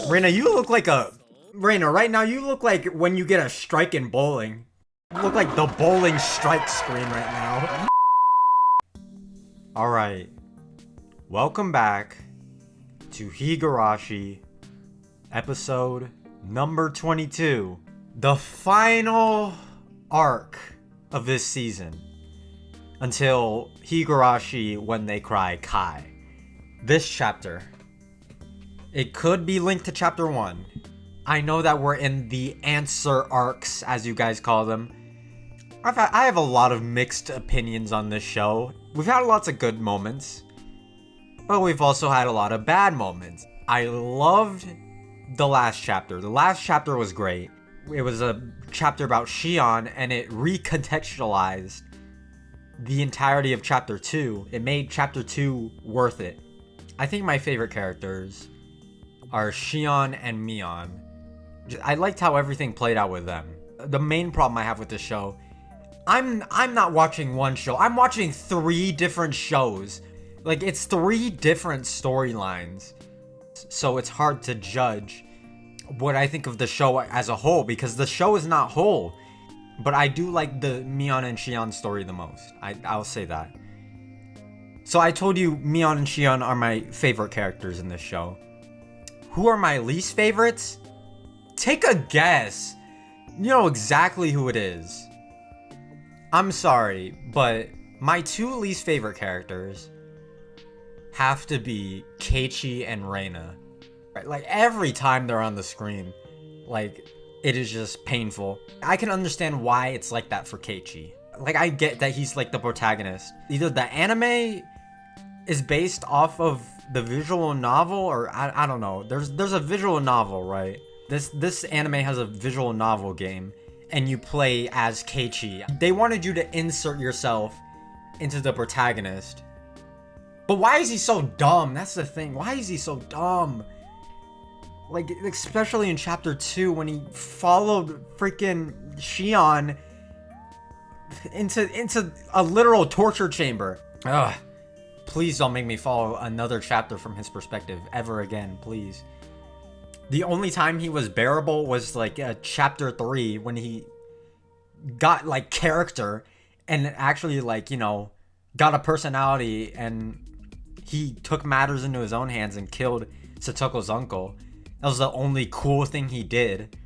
Reina, you look like a... Reina, right now you look like when you get a strike in bowling. You look like the bowling strike screen right now. Alright. Welcome back to Higurashi, episode number 22. The final arc of this season. Until Higurashi When They Cry Kai. This chapter. It could be linked to chapter 1. I know that we're in the answer arcs, as you guys call them. I have a lot of mixed opinions on this show. We've had lots of good moments, but we've also had a lot of bad moments. I loved the last chapter. The last chapter was great. It was a chapter about Shion, and it recontextualized the entirety of chapter 2. It made chapter 2 worth it. I think my favorite characters are Shion and Mion. I liked how everything played out with them. The main problem I have with this show, I'm not watching one show. I'm watching 3 different shows. Like, it's 3 different storylines. So it's hard to judge what I think of the show as a whole, because the show is not whole. But I do like the Mion and Shion story the most. I'll say that. So I told you Mion and Shion are my favorite characters in this show. Who are my least favorites? Take a guess. You know exactly who it is. I'm sorry, but my 2 least favorite characters have to be Keiichi and Reina. Like, every time they're on the screen, like, it is just painful. I can understand why it's like that for Keiichi. Like, I get that he's like the protagonist. Either the anime is based off of the visual novel, or I don't know. There's a visual novel, right? This anime has a visual novel game, and you play as Keiichi. They wanted you to insert yourself into the protagonist. But why is he so dumb? That's the thing. Why is he so dumb? Like, especially in chapter 2, when he followed freaking Shion into a literal torture chamber. Ugh. Please don't make me follow another chapter from his perspective ever again, please. The only time he was bearable was like chapter 3, when he got like character and actually, like, you know, got a personality, and he took matters into his own hands and killed Satoko's uncle. That was the only cool thing he did.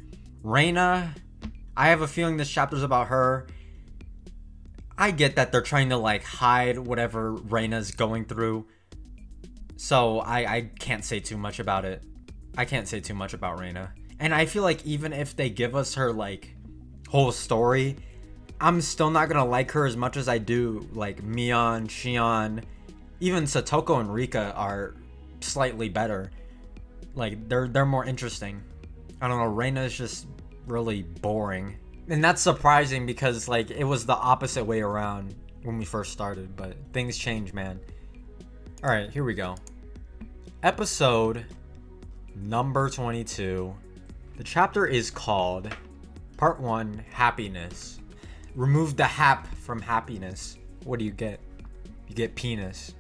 Reina, I have a feeling this chapter's about her. I get that they're trying to like hide whatever Reina's going through. So I can't say too much about it. I can't say too much about Reina. And I feel like even if they give us her like whole story, I'm still not gonna like her as much as I do like Mion, Shion. Even Satoko and Rika are slightly better. Like, they're more interesting. I don't know, Reina is just really boring. And that's surprising because, like, it was the opposite way around when we first started. But things change, man. Alright, here we go. Episode number 22. The chapter is called Part 1, Happiness. Remove the hap from happiness. What do you get? You get penis.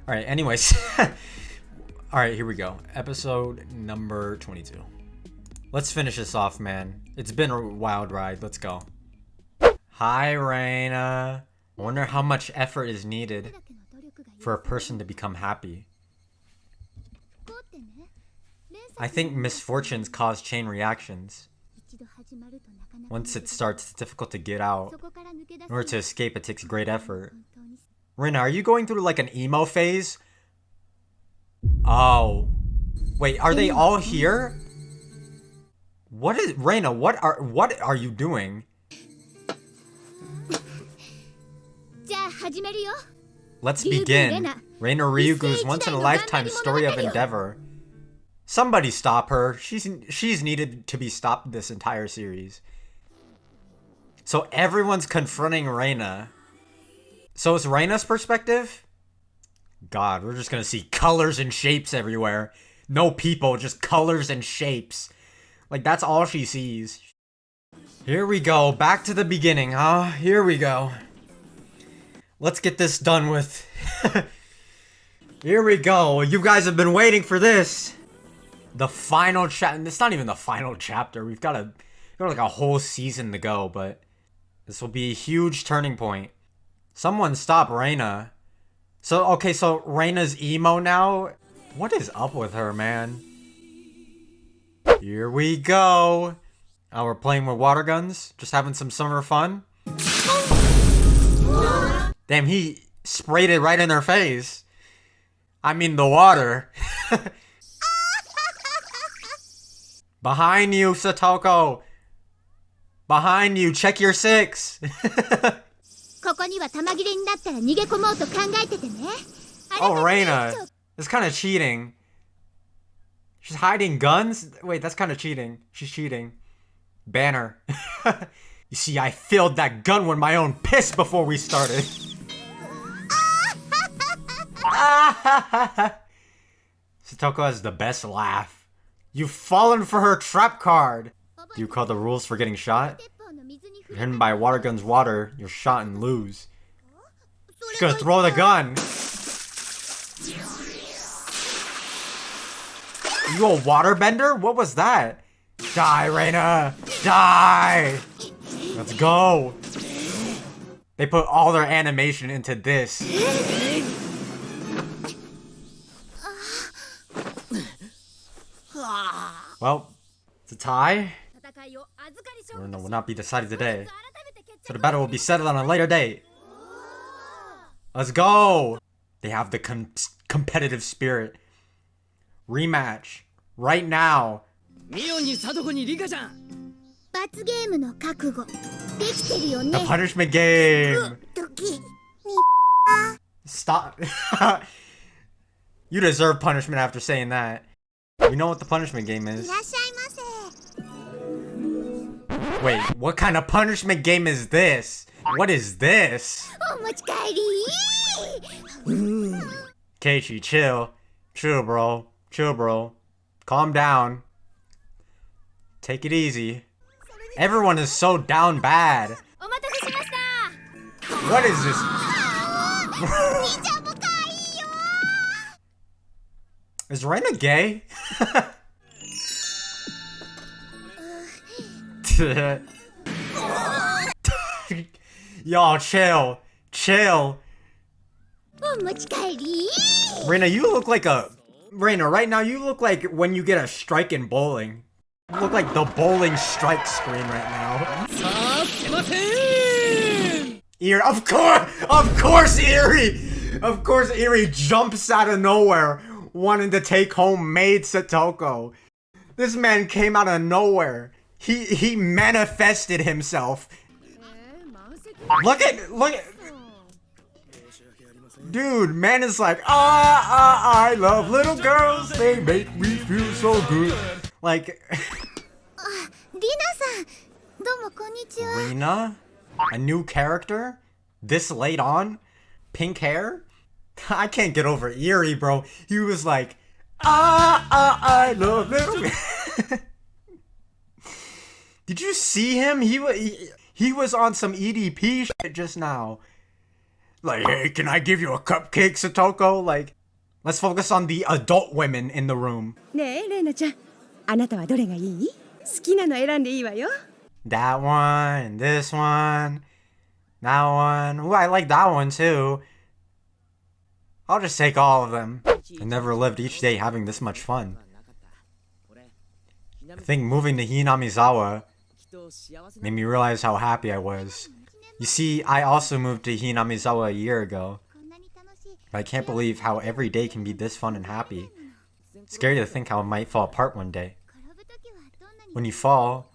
Alright, anyways. Alright, here we go. Episode number 22. Let's finish this off, man. It's been a wild ride. Let's go. Hi, Reina. I wonder how much effort is needed for a person to become happy. I think misfortunes cause chain reactions. Once it starts, it's difficult to get out. In order to escape, it takes great effort. Reina, are you going through like an emo phase? Oh. Wait, are they all here? What is Reina, what are you doing? Let's begin. Reina Ryugu's once-in-a-lifetime story of endeavor. Somebody stop her. She's needed to be stopped this entire series. So everyone's confronting Reina. So it's Reina's perspective? God, we're just gonna see colors and shapes everywhere. No people, just colors and shapes. Like, that's all she sees. Here we go. Back to the beginning, huh? Here we go. Let's get this done with. Here we go. You guys have been waiting for this. The final chapter. It's not even the final chapter. We've got like a whole season to go, but this will be a huge turning point. Someone stop Reina. So Reina's emo now. What is up with her, man? Here we go. Oh, we're playing with water guns. Just having some summer fun. Damn, he sprayed it right in her face. I mean, the water. Behind you, Satoko. Behind you, check your six. Oh, Reina. That's kind of cheating. She's hiding guns? Wait, that's kind of cheating. She's cheating. Banner. You see, I filled that gun with my own piss before we started. Satoko has the best laugh. You've fallen for her trap card. Do you call the rules for getting shot? You're hidden by water gun's water. You're shot and lose. She's gonna throw the gun. You a waterbender? What was that? Die, Reina! Die! Let's go! They put all their animation into this. Well, it's a tie. Will not be decided today. So the battle will be settled on a later date. Let's go! They have the competitive spirit. Rematch. Right now. The punishment game. Stop. You deserve punishment after saying that. You know what the punishment game is. Wait, what kind of punishment game is this? What is this? Keiichi, chill. Chill, bro. Chill, bro. Calm down. Take it easy. Everyone is so down bad. What is this? Is Reina gay? Y'all, chill. Chill. Reina, you look like a... Reina, right now you look like when you get a strike in bowling. You look like the bowling strike screen right now. Of course, Eerie! Of course, Eerie jumps out of nowhere, wanting to take home maid Satoko. This man came out of nowhere. He manifested himself. Look at. Dude, man is like, I love little girls. They make me feel so good. Like, Rina? A new character? This late on? Pink hair? I can't get over Eerie, bro. He was like, I love little. Did you see him? He was on some EDP shit just now. Like, hey, can I give you a cupcake, Satoko? Like, let's focus on the adult women in the room. That one, this one, that one. Ooh, I like that one too. I'll just take all of them. I never lived each day having this much fun. I think moving to Hinamizawa made me realize how happy I was. You see, I also moved to Hinamizawa a year ago. But I can't believe how every day can be this fun and happy. It's scary to think how it might fall apart one day. When you fall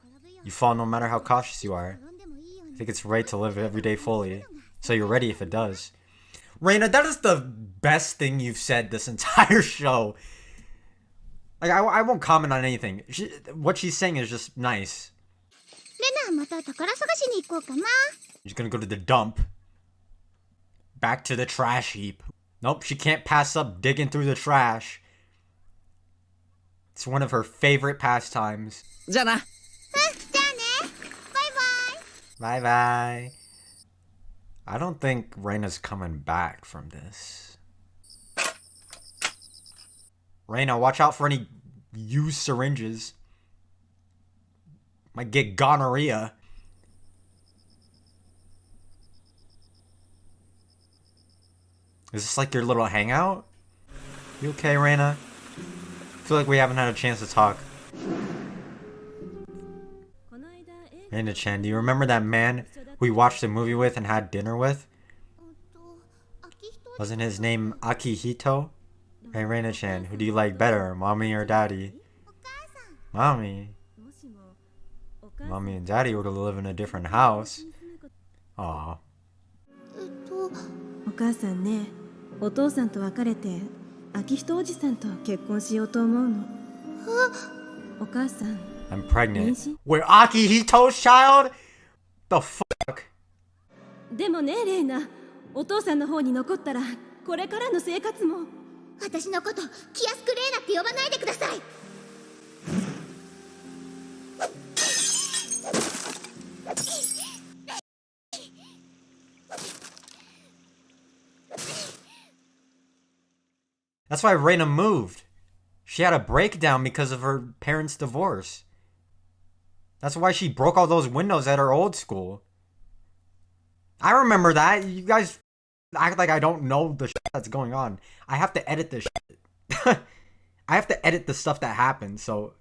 no matter how cautious you are. I think it's right to live every day fully, so you're ready if it does. Reina, that is the best thing you've said this entire show. Like, I won't comment on anything. What she's saying is just nice. She's gonna go to the dump. Back to the trash heap. Nope, she can't pass up digging through the trash. It's one of her favorite pastimes. Bye-bye. I don't think Reina's coming back from this. Reina, watch out for any used syringes. Might get gonorrhea. Is this like your little hangout? You okay, Reina? I feel like we haven't had a chance to talk. Reina-chan, do you remember that man we watched a movie with and had dinner with? Wasn't his name Akihito? Hey, Reina-chan, who do you like better, mommy or daddy? Mommy. Mommy and daddy were to live in a different house. Aw. お母さんね、お父さんと別れて、秋人おじさんと結婚しようと思うの。お母さん。I'm pregnant. We're Akihito's child? The fuck? でもね、レイナ、お父さんの方に残ったら、これからの生活も。私のこと気安くレイナって呼ばないでください。That's why Reina moved. She had a breakdown because of her parents' divorce. That's why she broke all those windows at her old school. I remember that. You guys act like I don't know the shit that's going on. I have to edit this shit. I have to edit the stuff that happened, so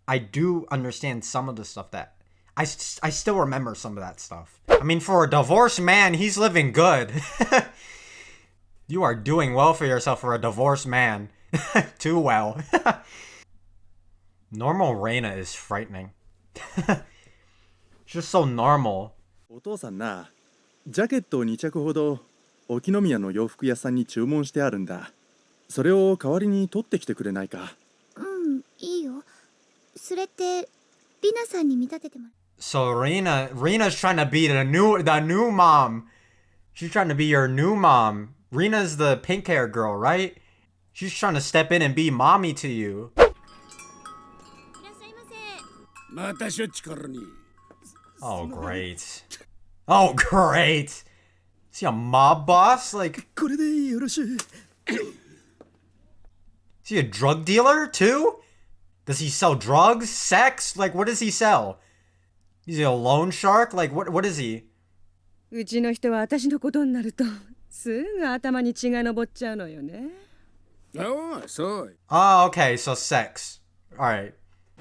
I do understand some of the stuff that... I still remember some of that stuff. I mean, for a divorced man, he's living good. You are doing well for yourself for a divorced man. Too well. Normal Reina is frightening. Just so normal. お父さんな、ジャケットを2着ほど沖宮の洋服屋さんに注文してあるんだ。それを代わりに取ってきてくれないか。うん、いいよ。それってリナさんに見立ててもらう。 So Reina's trying to be the new mom. She's trying to be your new mom. Reina's the pink hair girl, right? She's trying to step in and be mommy to you. いらっしゃいませ。またしょっちゅからに。 Oh, great. Oh, great. Is he a mob boss? Like, これでよろしい。 is he a drug dealer too? Does he sell drugs? Sex? Like, what does he sell? Is he a loan shark? Like, what is he? うちの人は私のことになると、すぐ頭に血が上っちゃうのよね。ああ、そう。 Oh, okay, so sex. Alright.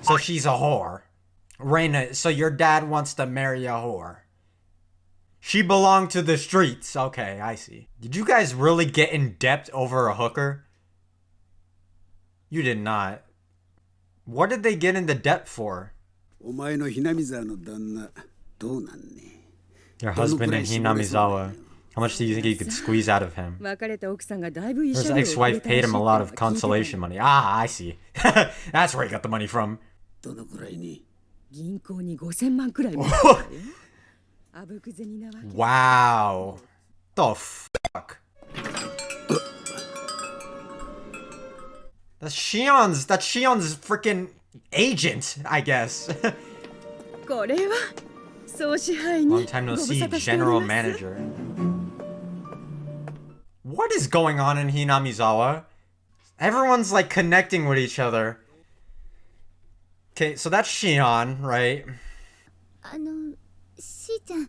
So she's a whore. Reina, so your dad wants to marry a whore. She belonged to the streets. Okay, I see. Did you guys really get in depth over a hooker? You did not. What did they get into depth for? お前のひなみ沢の旦那、どうなんね。 Your husband in Hinamizawa. How much do you think you could squeeze out of him? 別れた奥さんがだいぶ慰 His 謝料を ex-wife paid him a lot of consolation money. Ah, I see. That's where he got the money from. どのくらいに。銀行に5000万くらい持ってたよ。あぶく銭なわけ。 Wow. The fuck? That's Shion's freaking agent, I guess. これは総支配に Long time no see, general manager. What is going on in Hinamizawa? Everyone's like connecting with each other. Okay, so that's Shion, right? しーちゃん、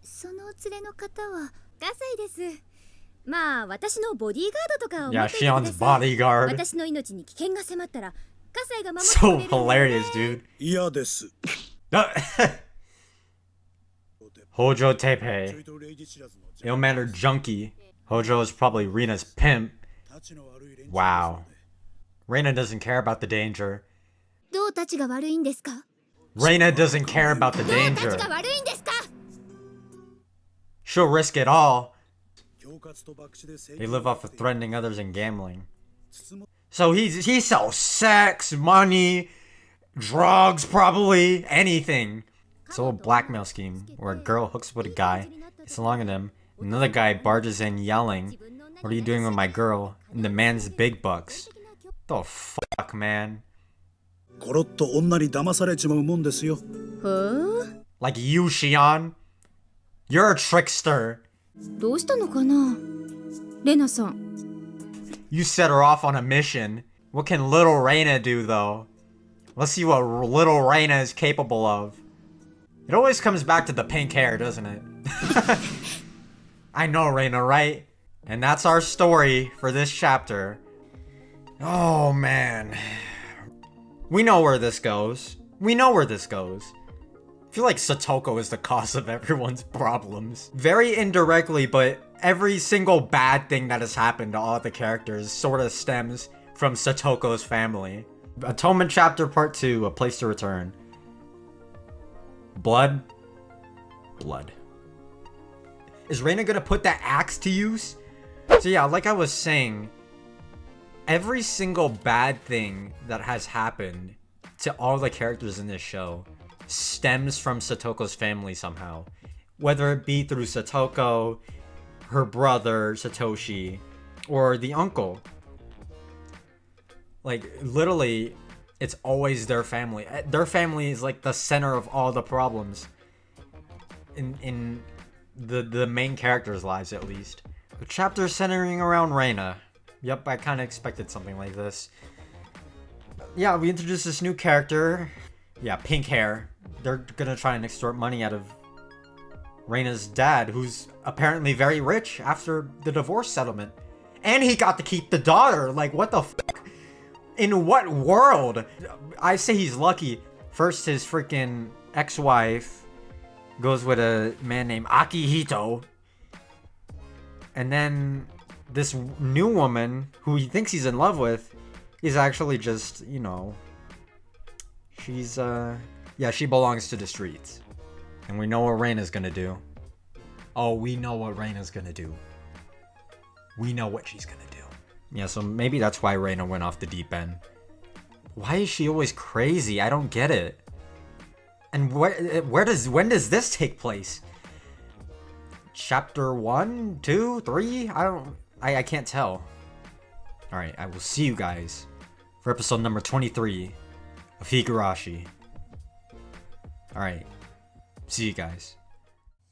そのお連れの方は葛西です。まあ、私のボディーガードとかを持 Yeah, っていてくだ Shion's さい。 bodyguard. 私の命に危険が迫ったら、葛西が守ってくれ So るんだよ hilarious, ね。 dude. 嫌です。 Hojo Tepe. Ill-mannered junkie. Hojo is probably Reina's pimp. Wow. Reina doesn't care about the danger. どうたちが悪いんですか？ Reina doesn't care about the どうた danger. ちが悪いんですか？ She'll risk it all. They live off of threatening others and gambling. So he sells sex, money, drugs, probably anything. It's a little blackmail scheme where a girl hooks up with a guy, gets along with him, another guy barges in yelling, "What are you doing with my girl?" And demands big bucks. The fuck, man? コロッと女に騙されちまうもんですよ。Like you, Shion? You're a trickster. どうしたのかな？レナさん。 You set her off on a mission. What can little Reina do, though? Let's see what little Reina is capable of. It always comes back to the pink hair, doesn't it? I know, Reina, right? And that's our story for this chapter. Oh, man. We know where this goes. We know where this goes. I feel like Satoko is the cause of everyone's problems. Very indirectly, but every single bad thing that has happened to all the characters sort of stems from Satoko's family. Atonement Chapter Part 2, A Place to Return. Blood. Blood. Is Reina gonna put that axe to use? So yeah, like I was saying, every single bad thing that has happened to all the characters in this show stems from Satoko's family somehow. Whether it be through Satoko, her brother, Satoshi, or the uncle. Like, literally, it's always their family. Their family is like the center of all the problems. In the main characters' lives, at least. A chapter centering around Reina. Yep, I kind of expected something like this. Yeah, we introduced this new character. Yeah, pink hair. They're gonna try and extort money out of Reina's dad, who's apparently very rich after the divorce settlement. And he got to keep the daughter. Like, what the f***? In what world? I say he's lucky. First, his freaking ex-wife goes with a man named Akihito. And then this new woman, who he thinks he's in love with, is actually just, you know... She's, yeah, she belongs to the streets. And we know what Reina's gonna do. Oh, we know what Reina's gonna do. We know what she's gonna do. Yeah, so maybe that's why Reina went off the deep end. Why is she always crazy? I don't get it. And when does this take place? Chapter 1, 2, 3? I can't tell. Alright, I will see you guys for episode number 23 of Higurashi. Alright, see you guys.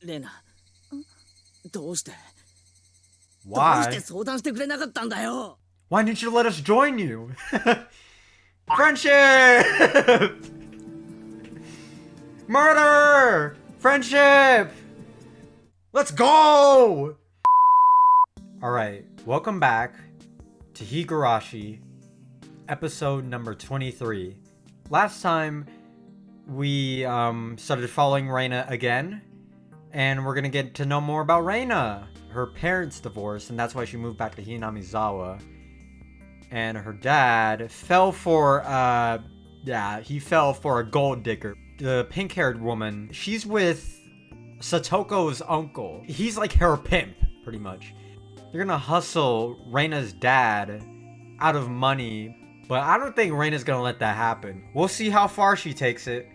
レナ、どうして Why? 相談してくれなかったんだよ Why didn't you let us join you? Friendship! Murder! Friendship! Let's go! Alright, welcome back to Higurashi, episode number 23. Last time, we started following Reina again, and we're gonna get to know more about Reina. Her parents divorced, and that's why she moved back to Hinamizawa. And her dad fell for, he fell for a gold digger. The pink-haired woman, she's with Satoko's uncle. He's like her pimp, pretty much. They're gonna hustle Reina's dad out of money, but I don't think Reina's gonna let that happen. We'll see how far she takes it,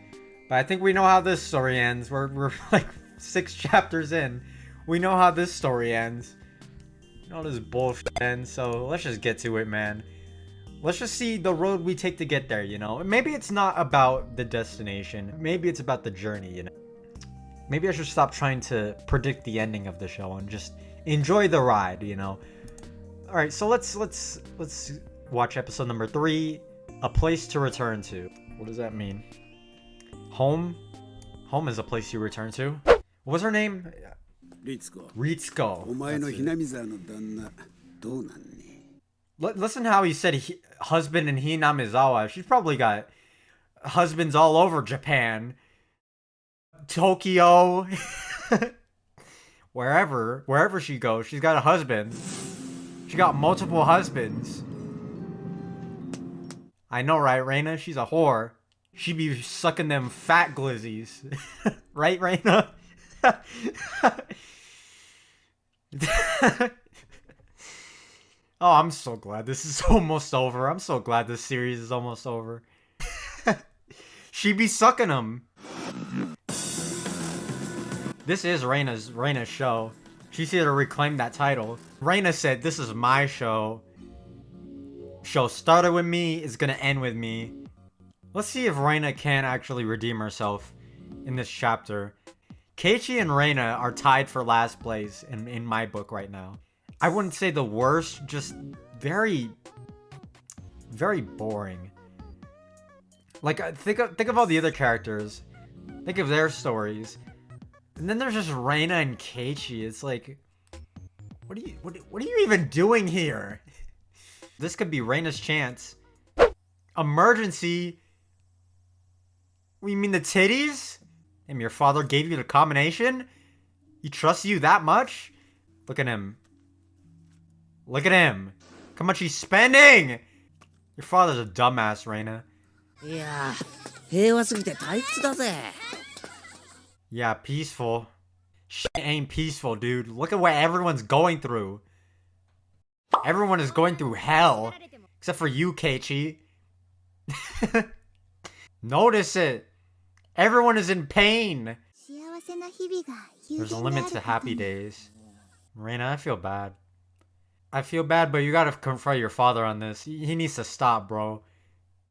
but I think we know how this story ends. We're like 6 chapters in. We know how this story ends. You know this bullshit ends, so let's just get to it, man. Let's just see the road we take to get there, you know? Maybe it's not about the destination. Maybe it's about the journey, you know? Maybe I should stop trying to predict the ending of the show and just enjoy the ride, you know? Alright, so let's watch episode number 3, A Place to Return to. What does that mean? Home? Home is a place you return to? What was her name? リツコ、 Ritsuko. お前のひなみ沢の旦那どうなんね Listen how he said husband in Hinamizawa. She's probably got husbands all over Japan. Tokyo. Wherever she goes, she's got a husband. She got multiple husbands. I know, right, Reina? She's a whore. She be sucking them fat glizzies. Right, Reina? Oh, I'm so glad this is almost over. I'm so glad this series is almost over. She be sucking them. This is Reina's show. She's here to reclaim that title. Reina said, "This is my show. Show started with me, it's gonna end with me." Let's see if Reina can actually redeem herself in this chapter. Keiichi and Reina are tied for last place in my book right now. I wouldn't say the worst, just very, very boring. Like, think of all the other characters. Think of their stories. And then there's just Reina and Keiichi. It's like, what are you even doing here? This could be Reina's chance. Emergency? What, you mean the titties? And your father gave you the combination? He trusts you that much? Look at him. Look at him. Look how much he's spending! Your father's a dumbass, Reina. いや、平和すぎて退屈だぜ。 Yeah, peaceful. Shit ain't peaceful, dude. Look at what everyone's going through. Everyone is going through hell. Except for you, Keiichi. Notice it. Everyone is in pain. There's a limit to happy days. Reina, I feel bad. I feel bad, but you gotta confront your father on this. He needs to stop, bro.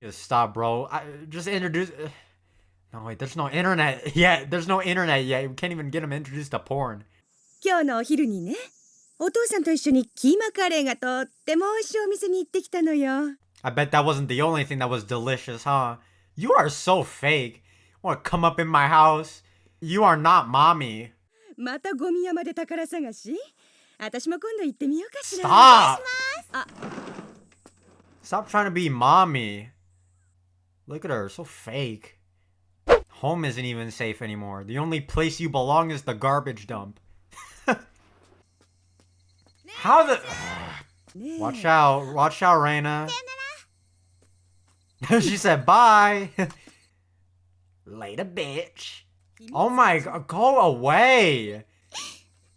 Just stop, bro. Just introduce... No, wait, there's no internet yet. There's no internet yet. We can't even get him introduced to porn. 今日のお昼にね、お父さんと一緒にキーマカレーがとっても美味しいお店に行ってきたのよ。I bet that wasn't the only thing that was delicious, huh? You are so fake. Want to come up in my house? You are not mommy. またゴミ山で宝探し？私も今度行ってみようかしら。Stop! Stop trying to be mommy. Look at her, so fake. Home isn't even safe anymore. The only place you belong is the garbage dump. How the... Watch out, Reina. She said bye. Later, bitch. Oh my god, go away.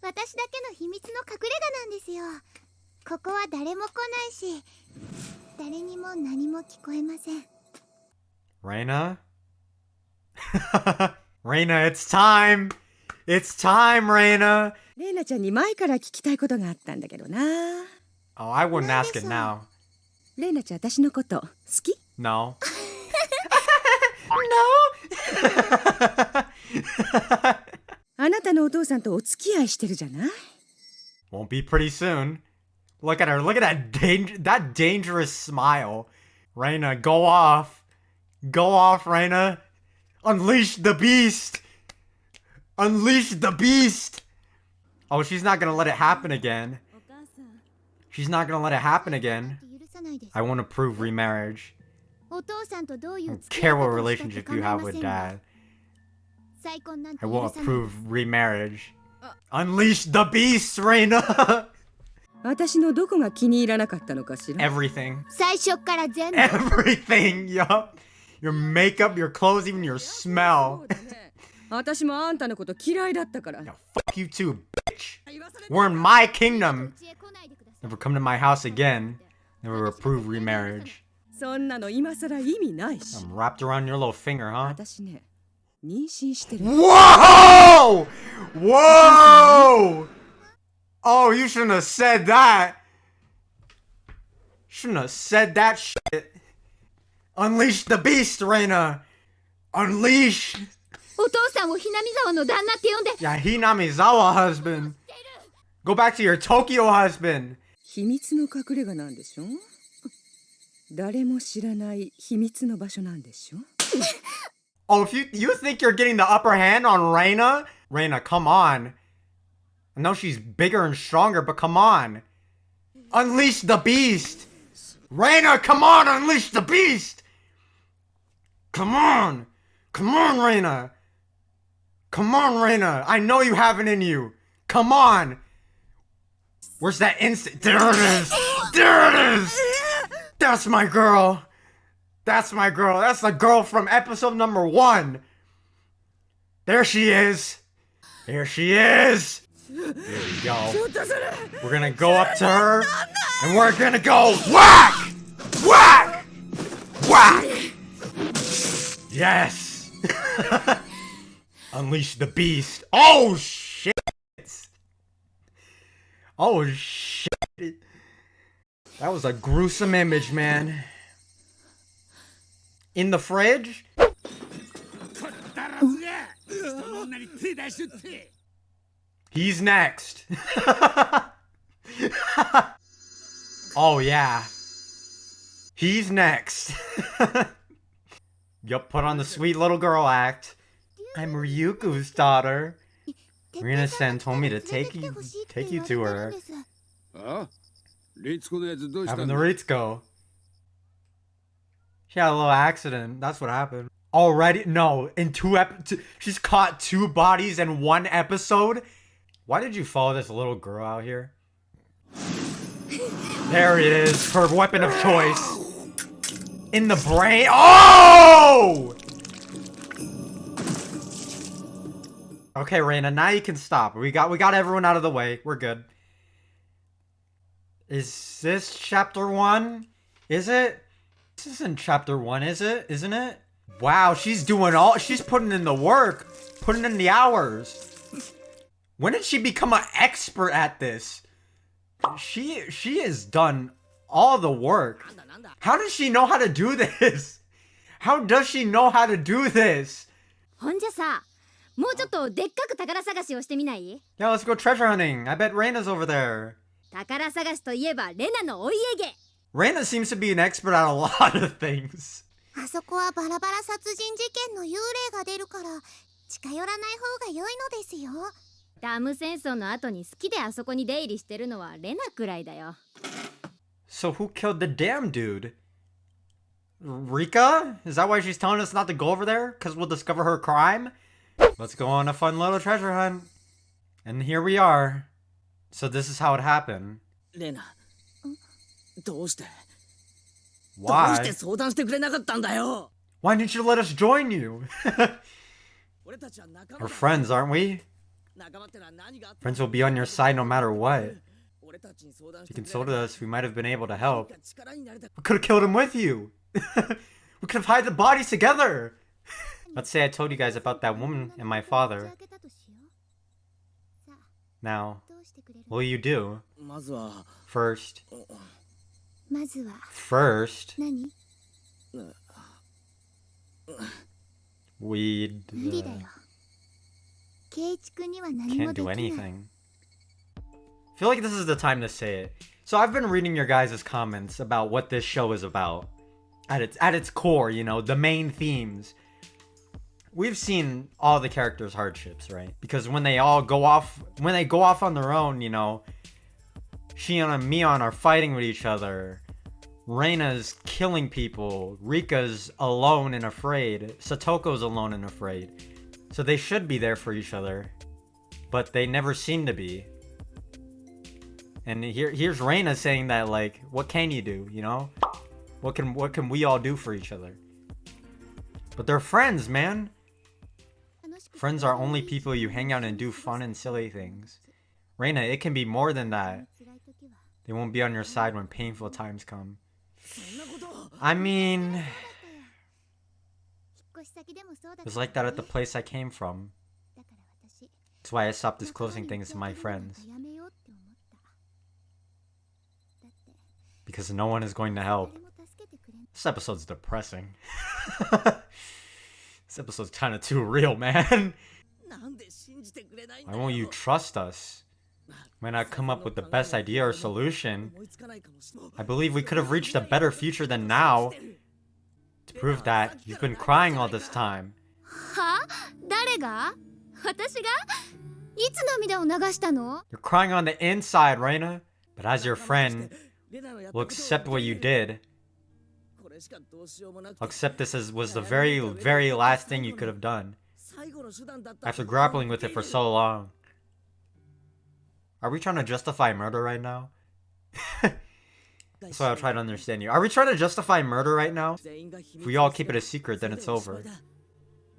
私だけの秘密の隠れ家なんですよ。ここは誰も来ないし、誰にも何も聞こえません。 Reina? Reina, it's time! It's time, Reina! レイナちゃんに前から聞きたいことがあったんだけどな。Oh, I wouldn't ask it now. レイナちゃん、私のこと好き？ No. No! あなたのお父さんとお付き合いしてるじゃない？ Won't be pretty soon. Look at her. Look at that dangerous smile. Reina, go off. Go off, Reina. Unleash the beast. Unleash the beast. Oh, she's not gonna let it happen again. She's not gonna let it happen again. I won't approve remarriage. I don't care what relationship you have with dad. I won't approve remarriage. Unleash the beast, Reina! 私のどこが気に入らなかったのかしら？ Everything. 最初から全部。 Everything, yup. Your makeup, your clothes, even your smell. 私もあんたのこと嫌いだったから。 Yo, fuck you too, bitch. We're in my kingdom. Never come to my house again. Never approve remarriage. そんなの今さら意味ないし。 I'm wrapped around your little finger, huh? 私ね、妊娠してる。 Whoa! Whoa! Oh, you shouldn't have said that. Shouldn't have said that shit. Unleash the beast, Reina. Unleash. お父さんをひなみ沢の旦那って呼んで。 Yeah, Hinamizawa husband. Go back to your Tokyo husband. 秘密の隠れ家なんでしょ？誰も知らない秘密の場所なんでしょ？ Oh, if you think you're getting the upper hand on Reina? Reina, come on. I know she's bigger and stronger, but come on. Unleash the beast. Reina, come on, unleash the beast. Come on. Come on, Reina. Come on, Reina. I know you have it in you. Come on. Where's that instant? There it is. There it is. That's my girl. That's my girl. That's the girl from episode number 1. There she is. There she is. Here we go. We're gonna go up to her and we're gonna go whack! Whack! Whack! Yes! Unleash the beast. Oh shit! Oh shit! That was a gruesome image, man. In the fridge? He's next. Oh yeah. He's next. Yup, put on the sweet little girl act. I'm Ryuku's daughter. Rina-san told me to take you to her. ああリツコのやつどうした Having ん the だ Ritsuko. She had a little accident. That's what happened. Already? No. In she's caught 2 bodies in 1 episode? Why did you follow this little girl out here? There it is. Her weapon of choice. In the brain. Oh! Okay, Reina, now you can stop. We got everyone out of the way. We're good. Is this chapter 1? Is it? This isn't chapter 1, is it? Isn't it? Wow, she's putting in the work. Putting in the hours. When did she become an expert at this? She has done all the work. How does she know how to do this? How does she know how to do this? ほんじゃさ、もうちょっとでっかく宝探しをしてみない？ Yeah, let's go treasure hunting. I bet Reina's over there. 宝探しといえばレナのお家芸。 Reina seems to be an expert at a lot of things. あそこはバラバラ殺人事件の幽霊が出るから近寄らない方が良いのですよ。ダム戦争の後に好きであそこに出入りしてるのはレナくらいだよ。 So who killed the damn dude? Rika? Is that why she's telling us not to go over there? Because we'll discover her crime? Let's go on a fun little treasure hunt. And here we are. So this is how it happened. レナ、どうして Why? 相談してくれなかったんだよ Why didn't you let us join you? 俺たちは仲 We're friends, aren't we? 仲間ってのは何があって Friends will be on your side no matter what. 俺たちに相談 If し you てくれ consulted us, we might have been able to help. 力になれた We could have killed him with you. We could have hid the bodies together. Let's say I told you guys about that woman and my father. Now, what will you do? まずは First, まずは first, 何？ we'd 無理だよ。圭一君には何も can't で do きない。 anything. I feel like this is the time to say it. So I've been reading your guys' comments about what this show is about. At its core, you know, the main themes. We've seen all the characters' hardships, right? Because when they go off on their own, you know, Shion and Mion are fighting with each other. Reina's killing people. Rika's alone and afraid. Satoko's alone and afraid. So they should be there for each other. But they never seem to be. And here's Reina saying that, like, what can you do, you know? What can we all do for each other? But they're friends, man. Friends are only people you hang out and do fun and silly things. Reina, it can be more than that. They won't be on your side when painful times come. I mean, it was like that at the place I came from. That's why I stopped disclosing things to my friends. Because no one is going to help. This episode's depressing. This episode's kind of too real, man. なんで信じてくれないんだ Why よ won't you trust us? Might not come up with the best idea or solution. 思いつかないかもしれない I believe we could have reached a better future than now. To prove that, you've been crying all this time. は？誰が？私が？いつ涙を流したの？ You're crying on the inside, Reina. But as your friend, レナのやった we'll ことを accept what you did. これしかどうしようもなくて I'll accept this as was the very, very last thing you could have done. 最後の手段だった After grappling with it for so long. Are we trying to justify murder right now? That's why I'll try to understand you. Are we trying to justify murder right now? 全員が秘密 If we all keep it a secret, then it's over.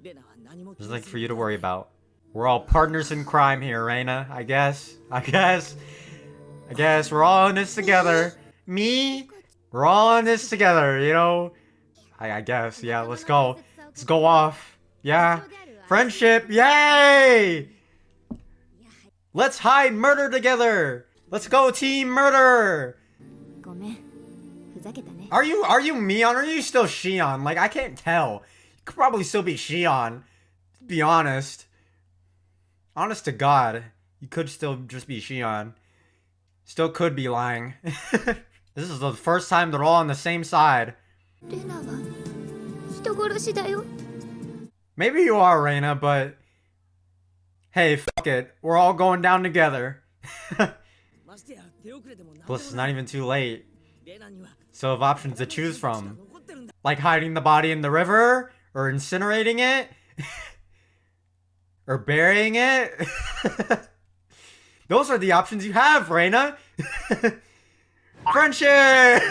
レナは何も There's nothing for you to worry about. We're all partners in crime here, Reina. I guess we're all in this together. Me? We're all in this together, you know? I guess, yeah, let's go. Let's go off. Yeah. Friendship, yay! Let's hide murder together! Let's go team murder! ごめん。ふざけたね。 Are you Mion or are you still Shion? Like, I can't tell. You could probably still be Shion. To be honest. Honest to God. You could still just be Shion. Still could be lying. This is the first time they're all on the same side. レナは人殺しだよ。 Maybe you are, Reina, but hey, fuck it. We're all going down together. Plus, it's not even too late. So have options to choose from. Like hiding the body in the river, or incinerating it, or burying it. Those are the options you have, Reina. Friendship!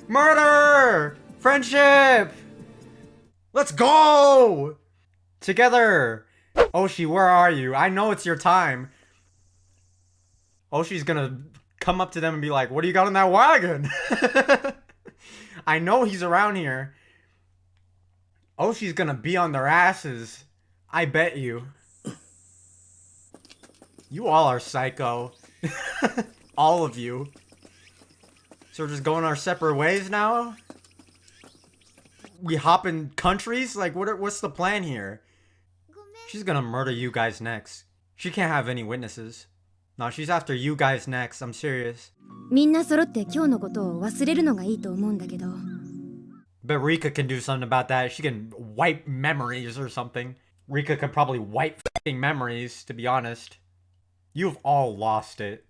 Murder! Friendship! Let's go! Together! Oshi, where are you? I know it's your time. Oshi's gonna come up to them and be like, what do you got in that wagon? I know he's around here. Oshi's gonna be on their asses. I bet you. You all are psycho. All of you. So we're just going our separate ways now? We hop in countries? Like, what's the plan here? She's gonna murder you guys next. She can't have any witnesses. No, she's after you guys next. I'm serious. みんな揃って今日のことを忘れるのがいいと思うんだけど。 But Rika can do something about that. She can wipe memories or something. Rika could probably wipe f***ing memories, to be honest. You've all lost it.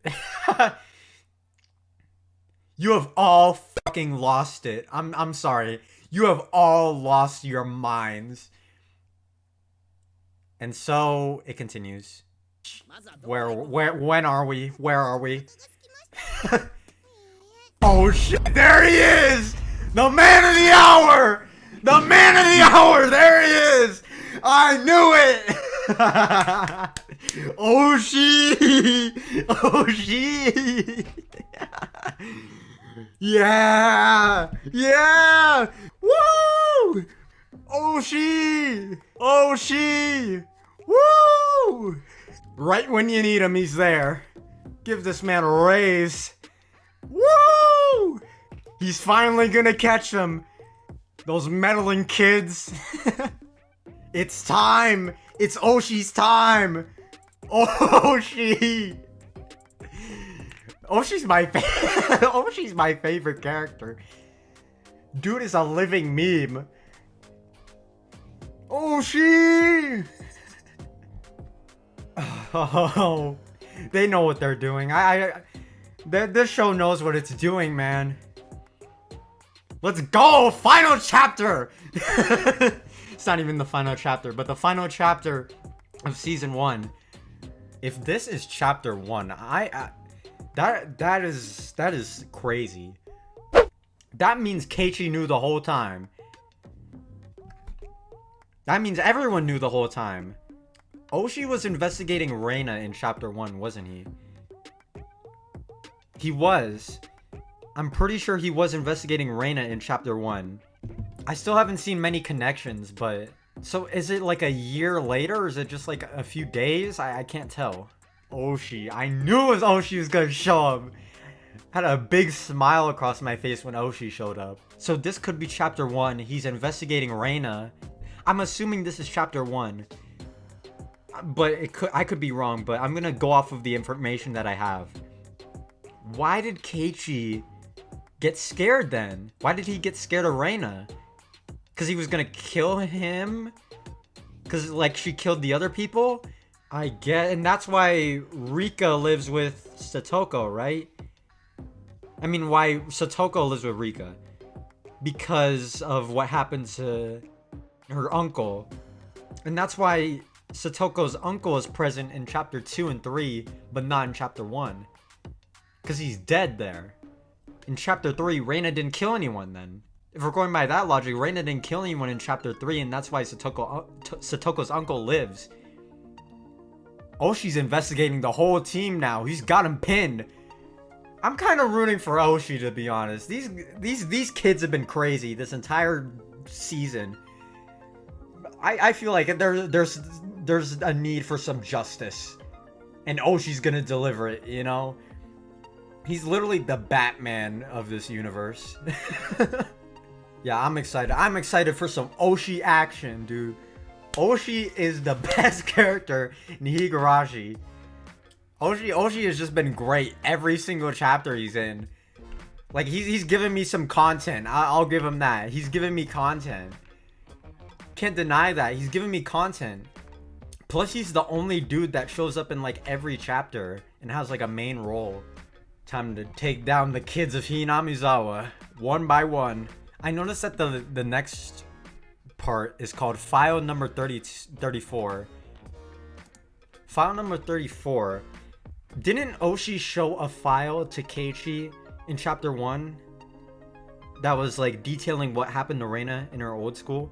You have all fucking lost it. I'm sorry. You have all lost your minds. And so it continues. When are we? Where are we? Oh shit, there he is! The man of the hour! The man of the hour! There he is! I knew it! Oshi! Oshi! Yeah! Yeah! Woo! Oshi! Oshi! Woo! Right when you need him, he's there. Give this man a raise. Woo! He's finally gonna catch them. Those meddling kids. It's time. It's Oshi's time. Oshi. Oshi's my Oshi's my favorite character. Dude is a living meme. Oshi. Oh, they know what they're doing. This show knows what it's doing, man. Let's go! Final chapter! It's not even the final chapter, but the final chapter of season 1. If this is chapter 1, that is crazy. That means Keiichi knew the whole time. That means everyone knew the whole time. Oshi was investigating Reina in chapter 1, wasn't he? He was. I'm pretty sure he was investigating Reina in chapter 1. I still haven't seen many connections, but... So is it like a year later, or is it just like a few days? I can't tell. Oshi. I knew it was Oshi was gonna show up. Had a big smile across my face when Oshi showed up. So this could be chapter 1. He's investigating Reina. I'm assuming this is chapter 1. But I could be wrong, but I'm gonna go off of the information that I have. Why did Keiichi get scared then? Why did he get scared of Reina? Because he was gonna kill him? Because, like, she killed the other people? I get, and that's why Rika lives with Satoko, right? I mean, why Satoko lives with Rika? Because of what happened to her uncle. And that's why Satoko's uncle is present in chapter 2 and 3, but not in chapter 1. Because he's dead there. In chapter 3, Reina didn't kill anyone then. If we're going by that logic, Reina didn't kill anyone in chapter 3, and that's why Satoko's uncle lives. Oshi's investigating the whole team now. He's got him pinned. I'm kind of rooting for Oshi, to be honest. These kids have been crazy this entire season. I feel like there's a need for some justice, and Oshi's gonna deliver it, you know? He's literally the Batman of this universe. Yeah, I'm excited. I'm excited for some Oshi action, dude. Oshi is the best character in Higurashi. Oshi has just been great every single chapter he's in. Like, he's giving me some content. I'll give him that. He's giving me content. Can't deny that. He's giving me content. Plus, he's the only dude that shows up in, like, every chapter and has, like, a main role. Time to take down the kids of Hinamizawa, one by one. I noticed that the next part is called File Number 34. File Number 34. Didn't Oshi show a file to Keiichi in chapter 1 that was like detailing what happened to Reina in her old school?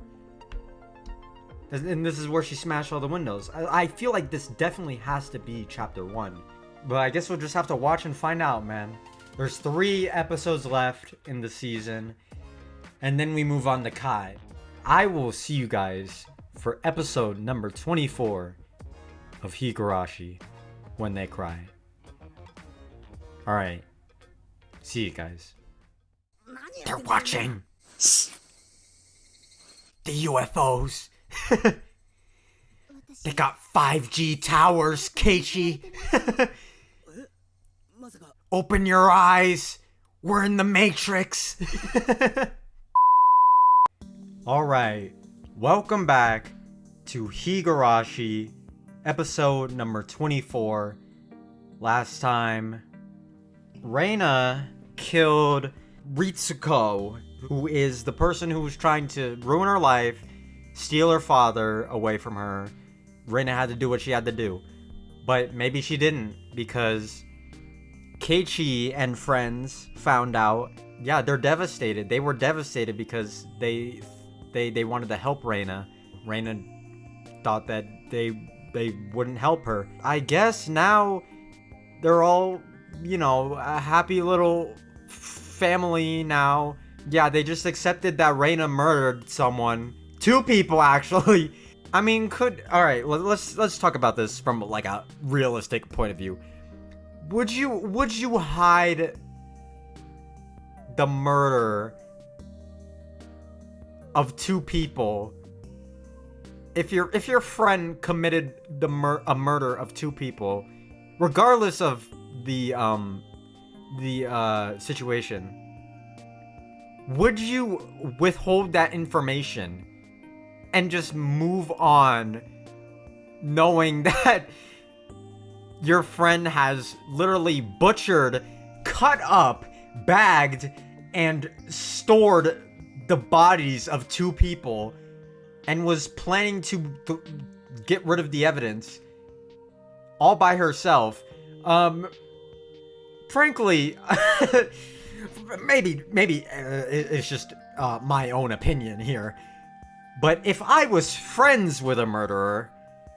And this is where she smashed all the windows. I feel like this definitely has to be chapter 1. But I guess we'll just have to watch and find out, man. There's 3 episodes left in the season. And then we move on to Kai. I will see you guys for episode number 24 of Higurashi, When They Cry. Alright. See you guys. They're watching. The UFOs. They got 5G towers, Keiichi. Open your eyes. We're in the Matrix. Alright. Welcome back to Higurashi, episode number 24. Last time, Reina killed Ritsuko, who is the person who was trying to ruin her life, steal her father away from her. Reina had to do what she had to do. But maybe she didn't, because Keiichi and friends found out. Yeah, they're devastated. They were devastated because they wanted to help Reina. Reina thought that they wouldn't help her. I guess now they're all, you know, a happy little family now. Yeah, they just accepted that Reina murdered someone. 2 people, actually. I mean, alright, let's talk about this from like a realistic point of view. Would you hide the murder of 2 people if your friend committed a murder of 2 people, regardless of the situation? Would you withhold that information and just move on, knowing that your friend has literally butchered, cut up, bagged, and stored the bodies of 2 people and was planning to get rid of the evidence all by herself? Frankly, maybe it's just my own opinion here. But if I was friends with a murderer,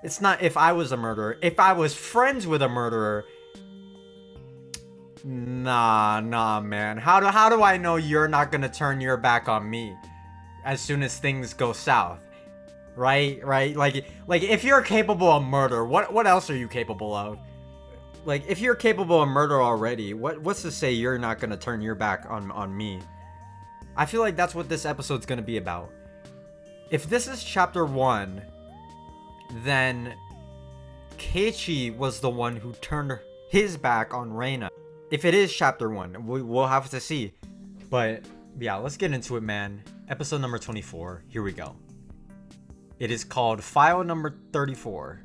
it's not if I was a murderer. If I was friends with a murderer, nah, man. How do I know you're not gonna turn your back on me as soon as things go south? Right? Like if you're capable of murder, what else are you capable of? Like, if you're capable of murder already, what's to say you're not gonna turn your back on me? I feel like that's what this episode's gonna be about. If this is chapter 1, then Keiichi was the one who turned his back on Reina. If it is chapter 1, we'll have to see. But yeah, let's get into it, man. Episode number 24. Here we go. It is called File Number 34.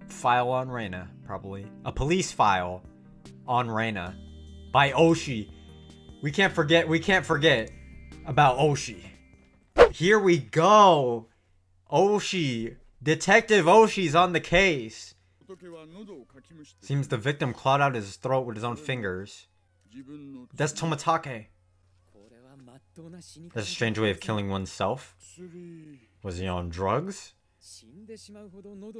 File on Reina, probably. A police file on Reina by Oshi. We can't forget about Oshi. Here we go. Oshi. Detective Oshi's on the case. Seems the victim clawed out his throat with his own fingers. That's Tomatake. That's a strange way of killing oneself. Was he on drugs?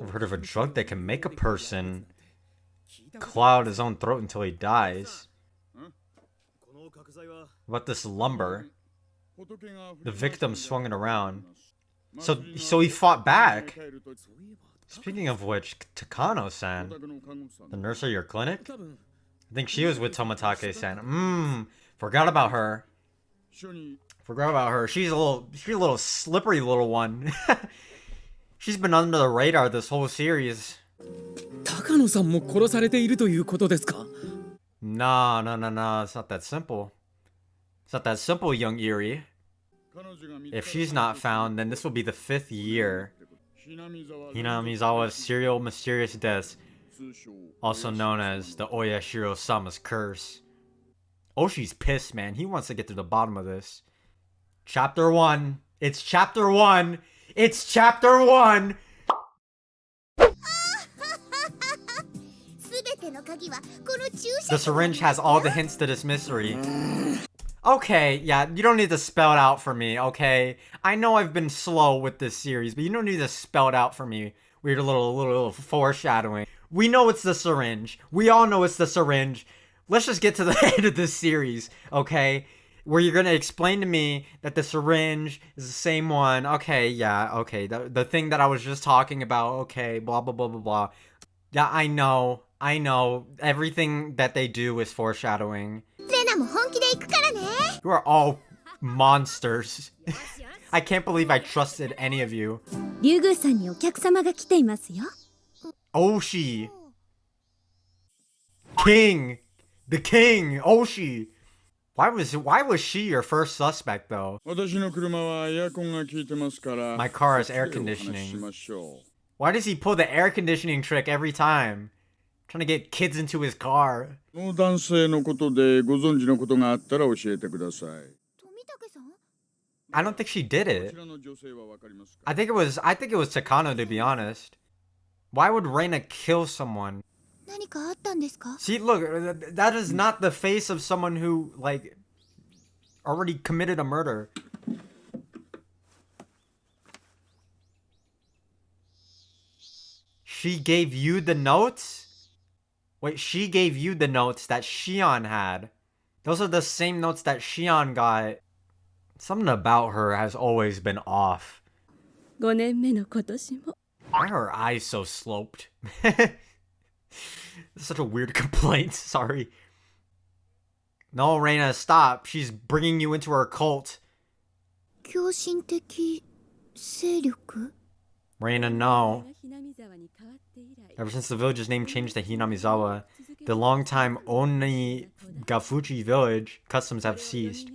I've heard of a drug that can make a person claw out his own throat until he dies. What about this lumber? The victim swung it around. So he fought back. Speaking of which, Takano-san, the nurse at your clinic? I think she was with Tomatake-san. Forgot about her. She's a little slippery little one. She's been under the radar this whole series. 高野さんも殺されているということですか？ No, no, no, no. It's not that simple. It's not that simple, young Eerie. If she's not found, then this will be the 5th year. Hinamizawa's serial mysterious deaths, also known as the Oyashiro-sama's curse. Oshi's pissed, man. He wants to get to the bottom of this. Chapter 1. It's chapter 1. It's chapter 1. The syringe has all the hints to this mystery. Okay, yeah, you don't need to spell it out for me, okay? I know I've been slow with this series, but you don't need to spell it out for me. Weird little foreshadowing. We know it's the syringe. We all know it's the syringe. Let's just get to the end of this series, okay? Where you're gonna explain to me that the syringe is the same one. Okay, yeah, okay. The thing that I was just talking about, okay, blah, blah, blah, blah, blah. Yeah, I know. Everything that they do is foreshadowing. You are all monsters. I can't believe I trusted any of you. Oshi. King. The king. Oshi. Why was she your first suspect though? My car has air conditioning. Why does he pull the air conditioning trick every time? Trying to get kids into his car. I don't think she did it. I think it was Takano, to be honest. Why would Reina kill someone? See, look, that is not the face of someone who, like, already committed a murder. She gave you the notes? Wait, she gave you the notes that Shion had. Those are the same notes that Shion got. Something about her has always been off. Why are her eyes so sloped? Such a weird complaint, sorry. No, Reina, stop. She's bringing you into her cult. Reina, no. Ever since the village's name changed to Hinamizawa, the longtime Onigafuchi village customs have ceased.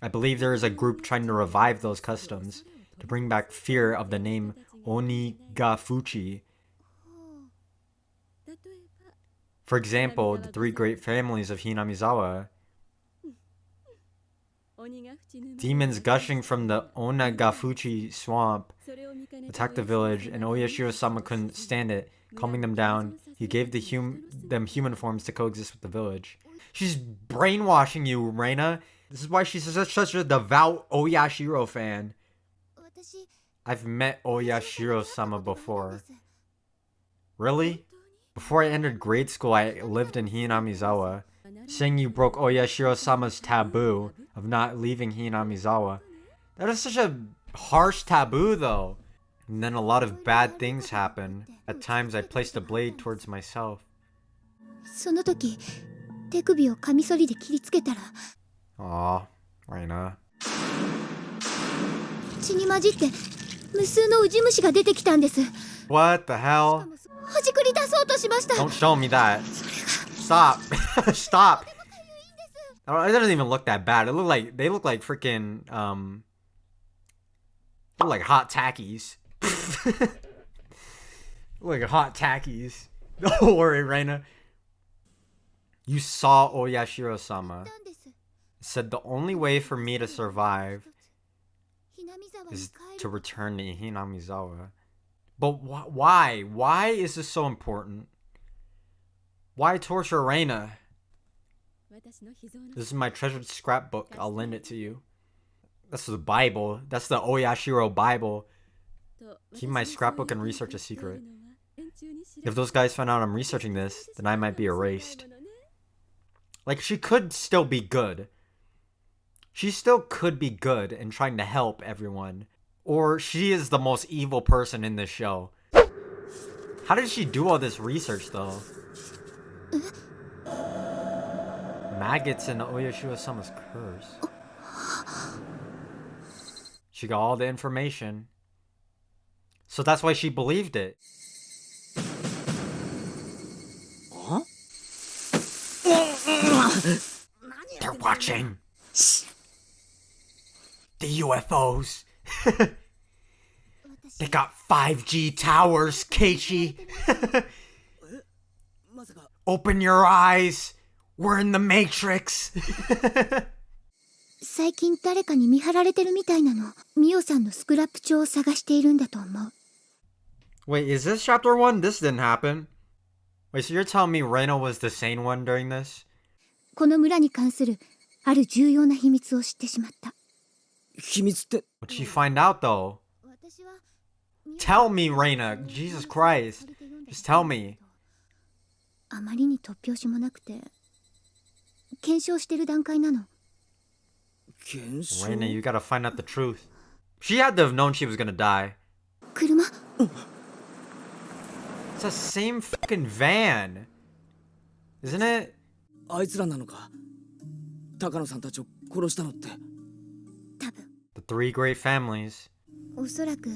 I believe there is a group trying to revive those customs, to bring back fear of the name Onigafuchi. For example, the 3 great families of Hinamizawa. Demons gushing from the Onagafuchi swamp attacked the village, and Oyashiro-sama couldn't stand it. Calming them down, he gave them human forms to coexist with the village. She's brainwashing you, Reina. This is why she's such a devout Oyashiro fan. I've met Oyashiro-sama before. Really? Before I entered grade school, I lived in Hinamizawa. Saying you broke Oyashiro-sama's taboo of not leaving Hinamizawa. That is such a harsh taboo, though. And then a lot of bad things happen. At times, I placed a blade towards myself. Aw, Reina. What the hell? Don't show me that. Stop. Stop. It doesn't even look that bad. They look like freaking look like hot tackies. Look like hot tackies. Don't worry, Reina. You saw Oyashiro-sama. Said the only way for me to survive is to return to Hinamizawa. But why? Why is this so important? Why torture Reina? This is my treasured scrapbook. I'll lend it to you. That's the Bible. That's the Oyashiro Bible. Keep my scrapbook and research a secret. If those guys find out I'm researching this, then I might be erased. Like, she could still be good. She still could be good and trying to help everyone. Or she is the most evil person in this show. How did she do all this research, though? Maggots in Oyashiro-sama's curse. She got all the information. So that's why she believed it. They're watching. The UFOs. They got 5G towers, Keiichi. Open your eyes. We're in the Matrix. 最近誰かに見張られてるみたいなの。ミオさんのスクラップ帳を探しているんだと思う。 Wait, is this chapter 1? This didn't happen. Wait, so you're telling me Reina was the sane one during this? この村に関するある重要な秘密を知ってしまった。秘密って。 What'd she find out though? Tell me, Reina. Jesus Christ. Just tell me. あまりに突拍子もなくて検証してる段階なの。検証。 Reina, you gotta find out the truth. She had to have known she was gonna die. 車 It's the same fucking van. Isn't it? あいつらなのか。高野さんたちを殺したのって。多分 The three great families. おそらく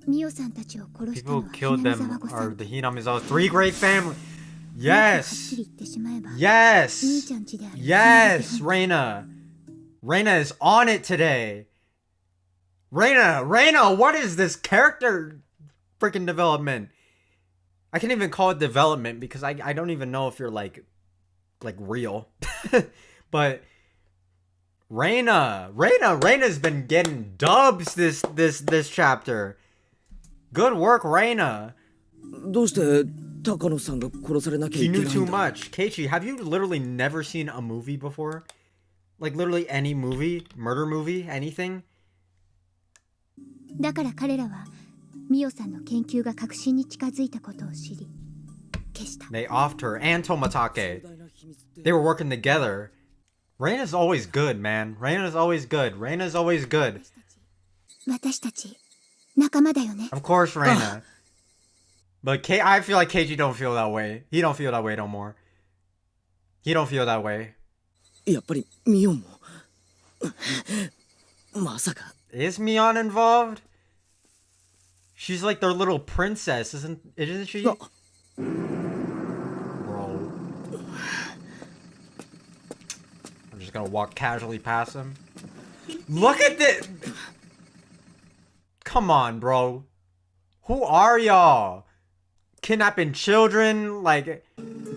ミオさんたちを殺した People の who は killed 雛 them 沢子さ are ん。 the Hinamizawa. Three great families. はっき Yes. り言ってしまえば、兄 Yes. ちゃん家である。 Yes, Reina. Reina is on it today. Reina, what is this character freaking development? I can't even call it development because I don't even know if you're like real. But Reina's been getting dubs this chapter. Good work, Reina. どうして高野さんが殺されなきゃ He いけ knew ない too んだ。 much. Keiichi, have you literally never seen a movie before? Like literally any movie, murder movie, anything? だから彼らはミオさんの研究が確信に近づいたことを知り消した。 They offed her and Tomatake. They were working together. Reina's always good, man. Reina's always good. Reina's always good. 私たち仲間だよね。 Of course, Reina. But I feel like Keiji don't feel that way. He don't feel that way no more. He don't feel that way. やっぱりミオンも。まさか。 Is Mion involved? She's like their little princess, isn't she? No. Bro. I'm just gonna walk casually past him. Look at this! Come on, bro. Who are y'all? Kidnapping children? Like...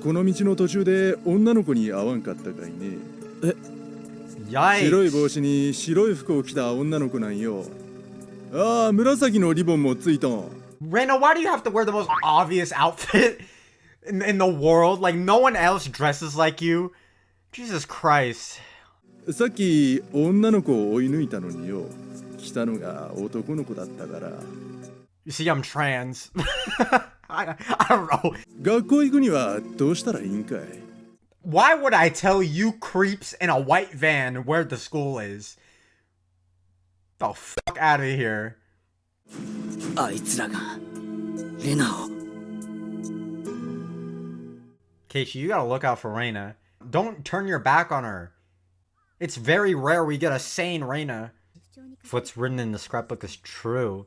この道の途中で女の子に会わんかったかいね。白い Yikes. 帽子に白い服を着た女の子なんよ。ああ、紫のリボンもついたん。 Reina, why do you have to wear the most obvious outfit in the world? Like, no one else dresses like you. Jesus Christ. さっき女の子を追い抜いたのによ。来たのが男の子だったから。 You see, I'm trans. I don't know. 学校行くにはどうしたらいいんかい。 Why would I tell you creeps in a white van where the school is? The fuck out of here. あいつらがレナを。 Keiichi, you gotta look out for Reina. Don't turn your back on her. It's very rare we get a sane Reina. If what's written in the scrapbook is true,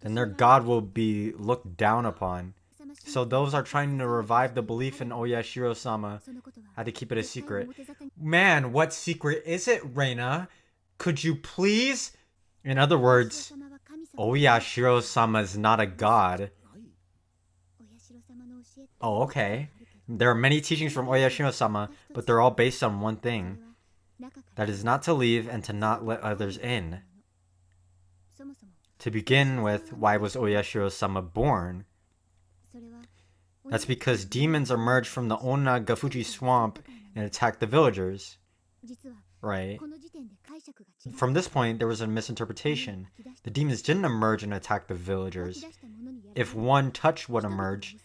then their god will be looked down upon. So those are trying to revive the belief in Oyashiro-sama had to keep it a secret. Man, what secret is it, Reina? Could you please? In other words, Oyashiro-sama is not a god. Oh, okay. There are many teachings from Oyashiro-sama, but they're all based on one thing. That is not to leave and to not let others in. To begin with, why was Oyashiro-sama born? That's because demons emerged from the Onna-Gafuji swamp and attacked the villagers. Right. From this point, there was a misinterpretation. The demons didn't emerge and attack the villagers. If one touched what emerged,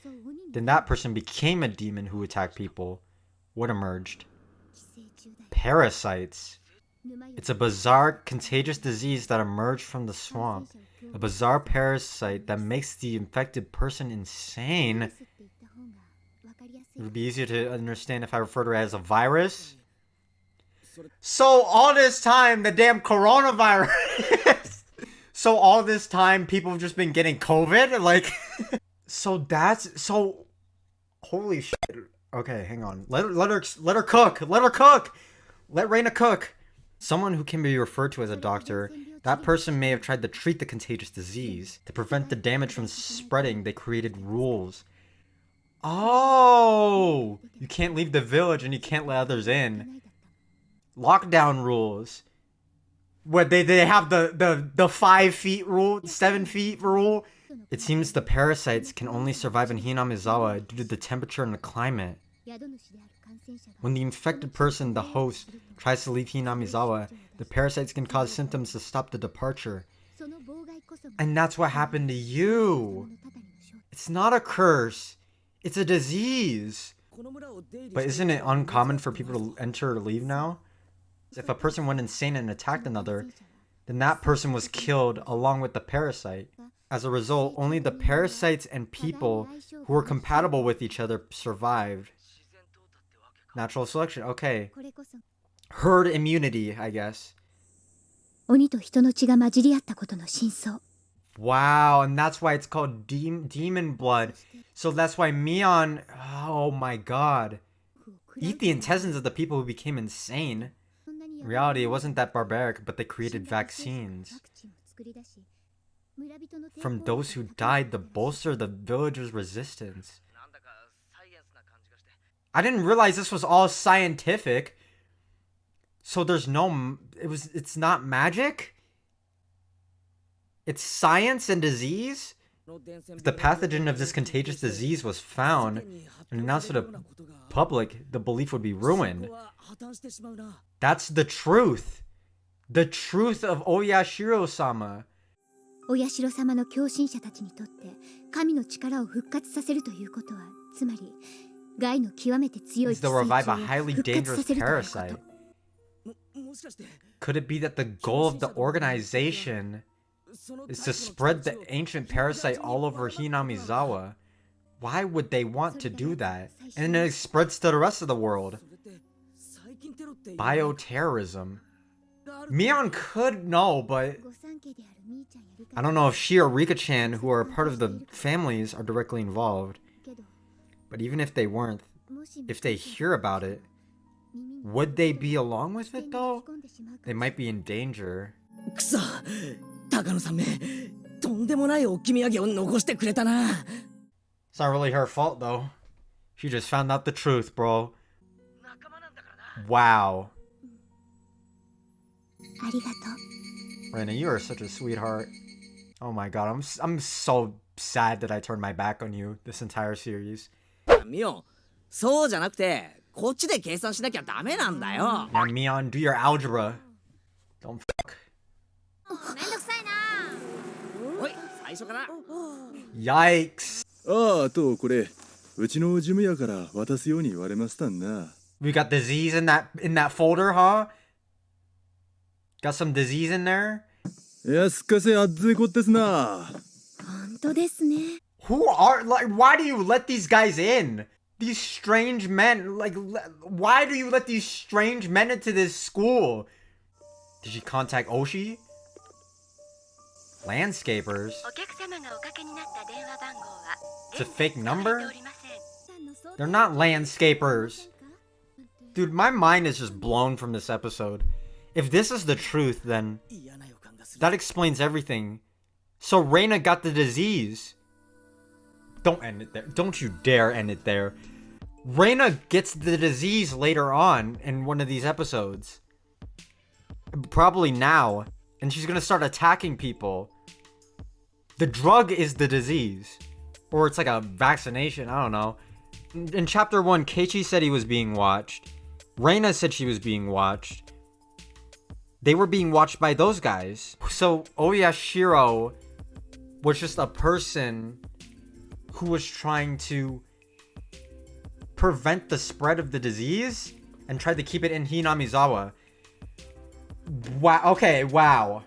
then that person became a demon who attacked people. What emerged? Parasites. It's a bizarre, contagious disease that emerged from the swamp. A bizarre parasite that makes the infected person insane. It would be easier to understand if I refer to it as a virus. So all this time, the damn coronavirus. So all this time, people have just been getting COVID? Like, so holy shit. Okay, hang on. Let her cook. Let her cook. Let Reina cook. Someone who can be referred to as a doctor. That person may have tried to treat the contagious disease. To prevent the damage from spreading, they created rules. Oh! You can't leave the village and you can't let others in. Lockdown rules. What, they have the 5 feet rule? 7 feet rule? It seems the parasites can only survive in Hinamizawa due to the temperature and the climate. When the infected person, the host, tries to leave Hinamizawa, the parasites can cause symptoms to stop the departure. And that's what happened to you. It's not a curse. It's a disease. But isn't it uncommon for people to enter or leave now? If a person went insane and attacked another, then that person was killed along with the parasite. As a result, only the parasites and people who were compatible with each other survived. Natural selection, okay. Herd immunity, I guess. 鬼と人の血が混じり合ったことの真相。 Wow, and that's why it's called demon blood. So that's why Mion, oh my god, eat the intestines of the people who became insane. In reality, it wasn't that barbaric, but they created vaccines from those who died to bolster the villagers' resistance. I didn't realize this was all scientific. So there's no, it's not magic? It's science and disease? If the pathogen of this contagious disease was found and announced to the public, the belief would be ruined. That's the truth. The truth of Oyashiro-sama. お社様の共振者たちにとって神の力を復活させるということは、つまり害の極めて強い寄生虫を復活させるということ。 Could it be that the goal of the organization is to spread the ancient parasite all over Hinamizawa? Why would they want to do that? And then it spreads to the rest of the world. Bioterrorism. Mion could know, but I don't know if she or Rika-chan, who are a part of the families, are directly involved. But even if they weren't, if they hear about it, would they be along with it though? They might be in danger. くそ、高野さんめ、とんでもないおき土産を残してくれたな。 It's not really her fault though. She just found out the truth, bro. Wow. ありがとう。 Reina, you are such a sweetheart. Oh my god, I'm so sad that I turned my back on you this entire series. ミオン、そうじゃなくて、こっちで計算しなきゃダメなんだよ。Now, Mion, do your algebra. Don't fuck. めんどくさいな。おい、最初から。 Yikes. ああ、とこれ、うちの事務屋から渡すように言われましたんな。We got disease in that folder, huh? Got some disease in there? いや、すっかせあっずいこってすな。本当ですね。 Who are, like, why do you let these guys in? These strange men, like, why do you let these strange men into this school? Did she contact Oshi? Landscapers? It's a fake number? They're not landscapers. Dude, my mind is just blown from this episode. If this is the truth, then that explains everything. So Reina got the disease. Don't end it there. Don't you dare end it there. Reina gets the disease later on in one of these episodes. Probably now. And she's gonna start attacking people. The drug is the disease. Or it's like a vaccination, I don't know. In chapter 1, Keiichi said he was being watched. Reina said she was being watched. They were being watched by those guys. So Oyashiro was just a person who was trying to prevent the spread of the disease and tried to keep it in Hinamizawa. Wow. Okay, wow.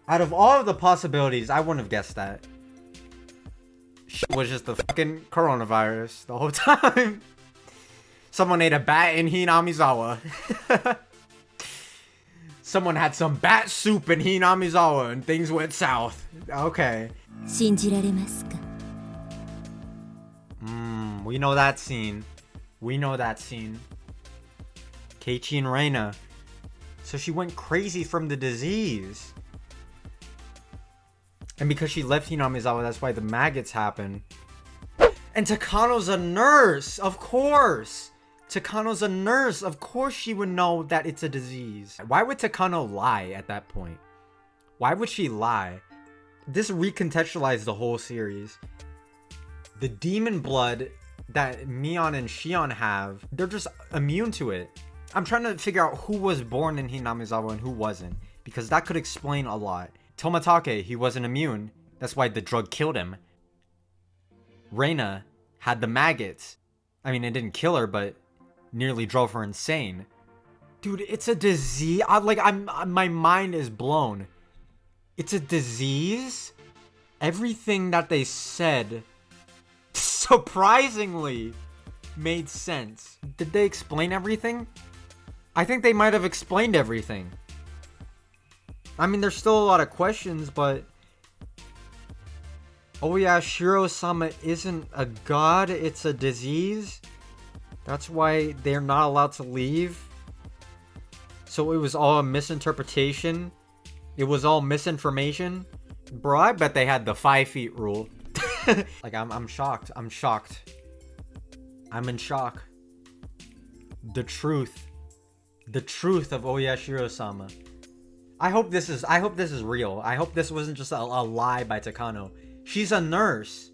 Out of all of the possibilities, I wouldn't have guessed that. Shit was just the fucking coronavirus the whole time. Someone ate a bat in Hinamizawa. Someone had some bat soup in Hinamizawa and things went south. Okay. 信じられますか。We know that scene. We know that scene. Keiichi and Reina. So she went crazy from the disease. And because she left Hinamizawa, that's why the maggots happen. And Takano's a nurse, of course. Takano's a nurse. Of course she would know that it's a disease. Why would Takano lie at that point? Why would she lie? This recontextualized the whole series. The demon blood that Mion and Shion have, they're just immune to it. I'm trying to figure out who was born in Hinamizawa and who wasn't, because that could explain a lot. Tomatake, he wasn't immune. That's why the drug killed him. Reina had the maggots. I mean, it didn't kill her, but nearly drove her insane. Dude, it's a disease. My mind is blown. It's a disease? Everything that they said surprisingly made sense. Did they explain everything? I think they might have explained everything. I mean, there's still a lot of questions, but oh yeah, Shiro-sama isn't a god, it's a disease. That's why they're not allowed to leave. So it was all a misinterpretation. It was all misinformation. Bro, I bet they had the 5 feet rule. Like, I'm shocked. I'm shocked. I'm in shock. The truth. The truth of Oyashiro-sama. I hope this is real. I hope this wasn't just a lie by Takano. She's a nurse.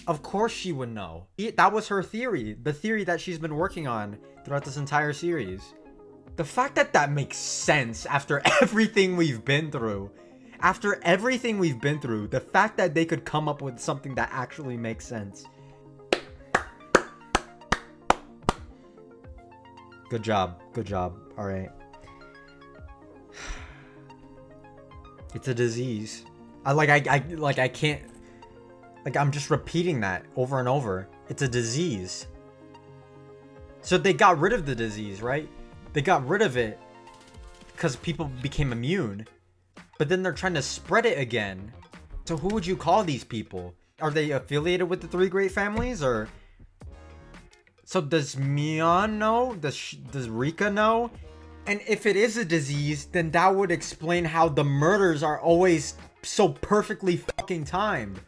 Of course she would know. That was her theory. The theory that she's been working on throughout this entire series. The fact that that makes sense after everything we've been through. After everything we've been through, the fact that they could come up with something that actually makes sense. Good job. Good job. All right. It's a disease. I can't. Like, I'm just repeating that over and over. It's a disease. So they got rid of the disease, right? They got rid of it because people became immune. But then they're trying to spread it again. So who would you call these people? Are they affiliated with the 3 great families, or? So does Mion know? Does Rika know? And if it is a disease, then that would explain how the murders are always so perfectly fucking timed.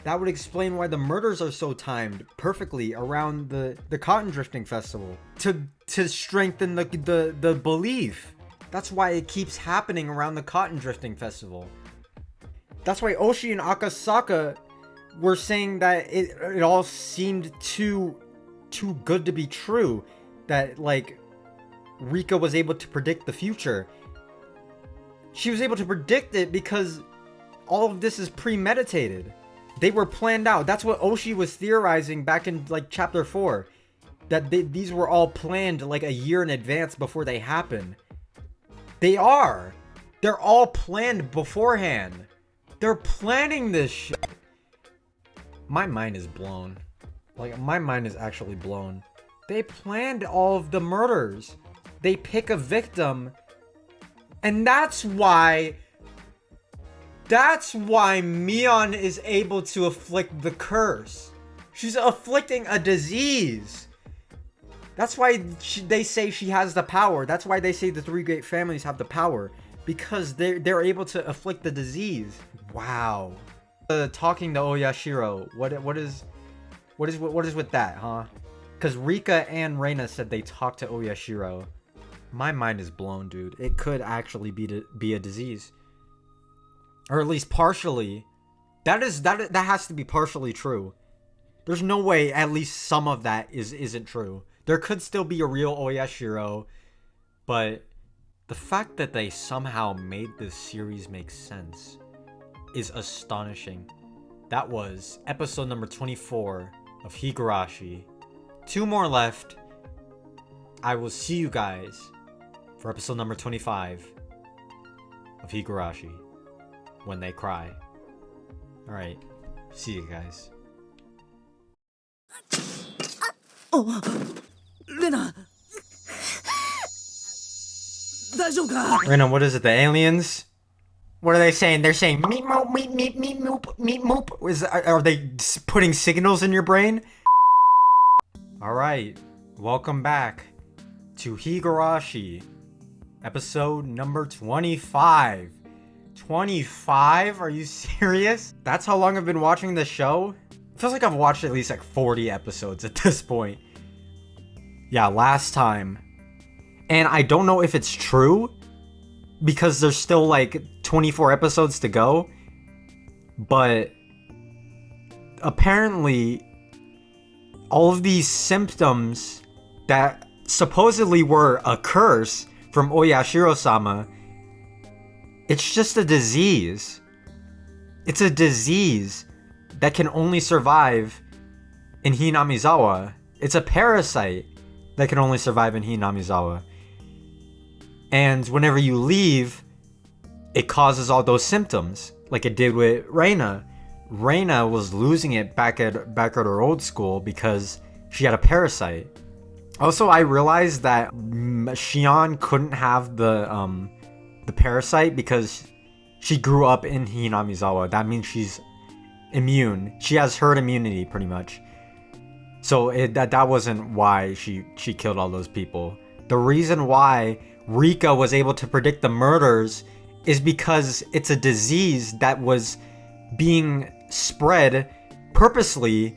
That would explain why the murders are so timed perfectly around the cotton drifting festival. To strengthen the belief. That's why it keeps happening around the cotton drifting festival. That's why Oshi and Akasaka were saying that it all seemed too good to be true. That, like, Rika was able to predict the future. She was able to predict it because all of this is premeditated. They were planned out. That's what Oshi was theorizing back in, like, chapter 4. That these were all planned like a year in advance before they happen. They are. They're all planned beforehand. They're planning this shit. My mind is blown. Like, my mind is actually blown. They planned all of the murders. They pick a victim. And that's why Mion is able to afflict the curse. She's afflicting a disease. That's why they say she has the power. That's why they say the 3 great families have the power. Because they're able to afflict the disease. Wow. Talking to Oyashiro. What is with that, huh? Because Rika and Reina said they talked to Oyashiro. My mind is blown, dude. It could actually be a disease. Or at least partially. That has to be partially true. There's no way at least some of that isn't true. There could still be a real Oyashiro, but the fact that they somehow made this series make sense is astonishing. That was episode number 24 of Higurashi. 2 more left. I will see you guys for episode number 25 of Higurashi, When They Cry. Alright, see you guys. Oh, Rena! Rena, what is it? The aliens? What are they saying? They're saying meep moop, meep meep meep moop, meep moop. Are they putting signals in your brain? Alright, welcome back to Higurashi, episode number 25. 25? Are you serious? That's how long I've been watching this show? It feels like I've watched at least like 40 episodes at this point. Yeah, last time. And I don't know if it's true, because there's still like 24 episodes to go. But apparently, all of these symptoms that supposedly were a curse from Oyashiro-sama, it's just a disease. It's a disease that can only survive in Hinamizawa. It's a parasite that can only survive in Hinamizawa. And whenever you leave, it causes all those symptoms, like it did with Reina. Reina was losing it back at her old school because she had a parasite. Also, I realized that Shion couldn't have the parasite because she grew up in Hinamizawa. That means she's immune. She has herd immunity, pretty much. So that wasn't why she killed all those people. The reason why Rika was able to predict the murders is because it's a disease that was being spread purposely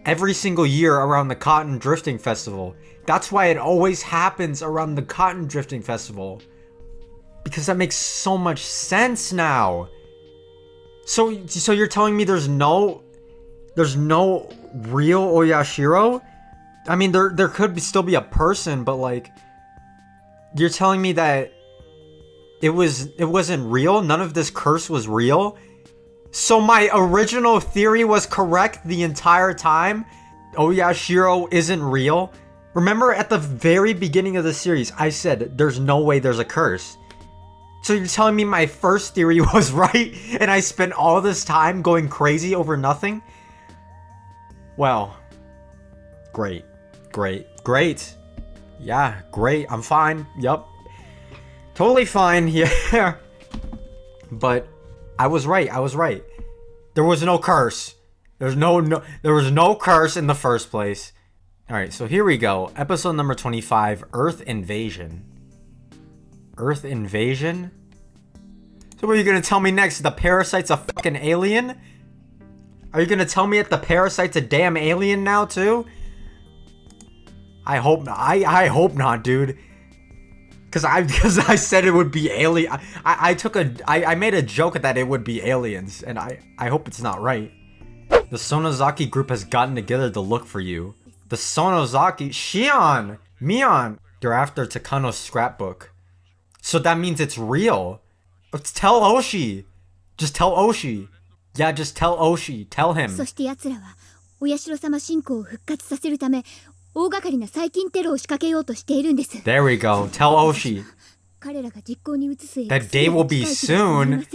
every single year around the Cotton Drifting Festival. That's why it always happens around the Cotton Drifting Festival. Because that makes so much sense now. So you're telling me there's no real Oyashiro? I mean, there could still be a person, but like, you're telling me that it wasn't real? None of this curse was real? So my original theory was correct the entire time? Oyashiro isn't real? Remember at the very beginning of the series, I said there's no way there's a curse. So you're telling me my first theory was right and I spent all this time going crazy over nothing? Well, great. Yeah, great. I'm fine. Yup. Totally fine. Yeah. But I was right. There was no curse. There was no curse in the first place. Alright, so here we go. Episode number 25, Earth Invasion. Earth Invasion? So what are you gonna tell me next? The parasite's a fucking alien? Are you gonna tell me that the parasite's a damn alien now too? I hope not, dude. Because I said it would be alien. I made a joke that it would be aliens, and I hope it's not right. The Sonozaki group has gotten together to look for you. The Sonozaki, Shion, Mion, they're after Takano's scrapbook. So that means it's real. Let's tell Oshi. Just tell Oshi. Yeah, just tell Oshi. Tell him. そして奴らは親代様信仰を復活させるため大掛かりな細菌テロを仕掛けようとしているんです。There we go. Tell Oshi. 彼らが実行に移す That day will be soon.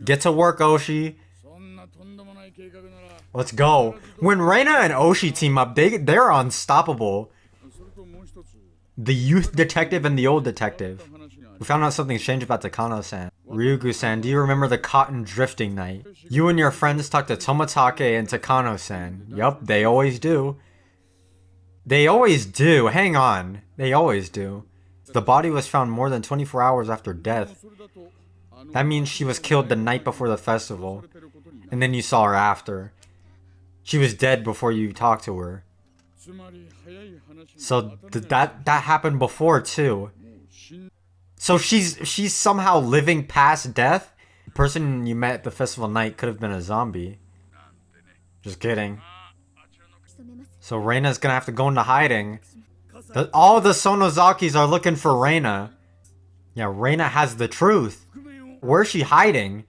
Get to work, Oshi. Let's go. When Reina and Oshi team up, they're unstoppable. The youth detective and the old detective. We found out something strange about Takano-san. Ryugu-san, do you remember the cotton drifting night? You and your friends talked to Toмотake and Takano-san. Yup, they always do. They always do. Hang on. They always do. The body was found more than 24 hours after death. That means she was killed the night before the festival. And then you saw her after. She was dead before you talked to her. So that happened before too. So she's somehow living past death? The person you met at the festival night could have been a zombie. Just kidding. So Reina's gonna have to go into hiding. All the Sonozakis are looking for Reina. Yeah, Reina has the truth. Where's she hiding?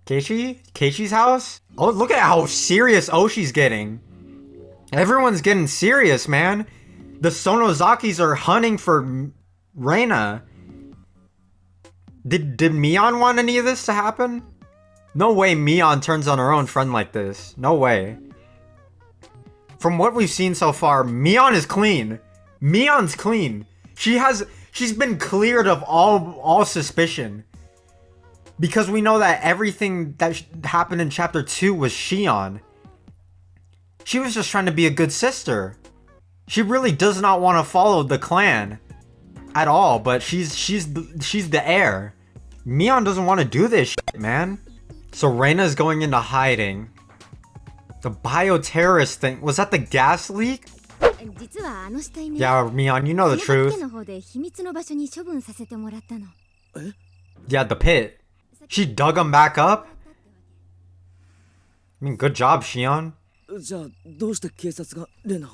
Keishi? Keishi's house? Oh, look at how serious Oshi's getting. Everyone's getting serious, man. The Sonozakis are hunting for Reina. Did Mion want any of this to happen? No way Mion turns on her own friend like this. No way. From what we've seen so far, Mion is clean. Mion's clean. She's been cleared of all suspicion. Because we know that everything that happened in chapter 2 was Shion. She was just trying to be a good sister. She really does not want to follow the clan at all, but she's the heir. Mion doesn't want to do this shit, man. So Reina's going into hiding. The bioterrorist thing, was that the gas leak? 実はあの死体ね。 Yeah, Mion, you know the その truth. 家の方で秘密の場所に処分させてもらったの。 Yeah, the pit. She dug him back up? I mean, good job, Shion. じゃあどうして警察がレナを？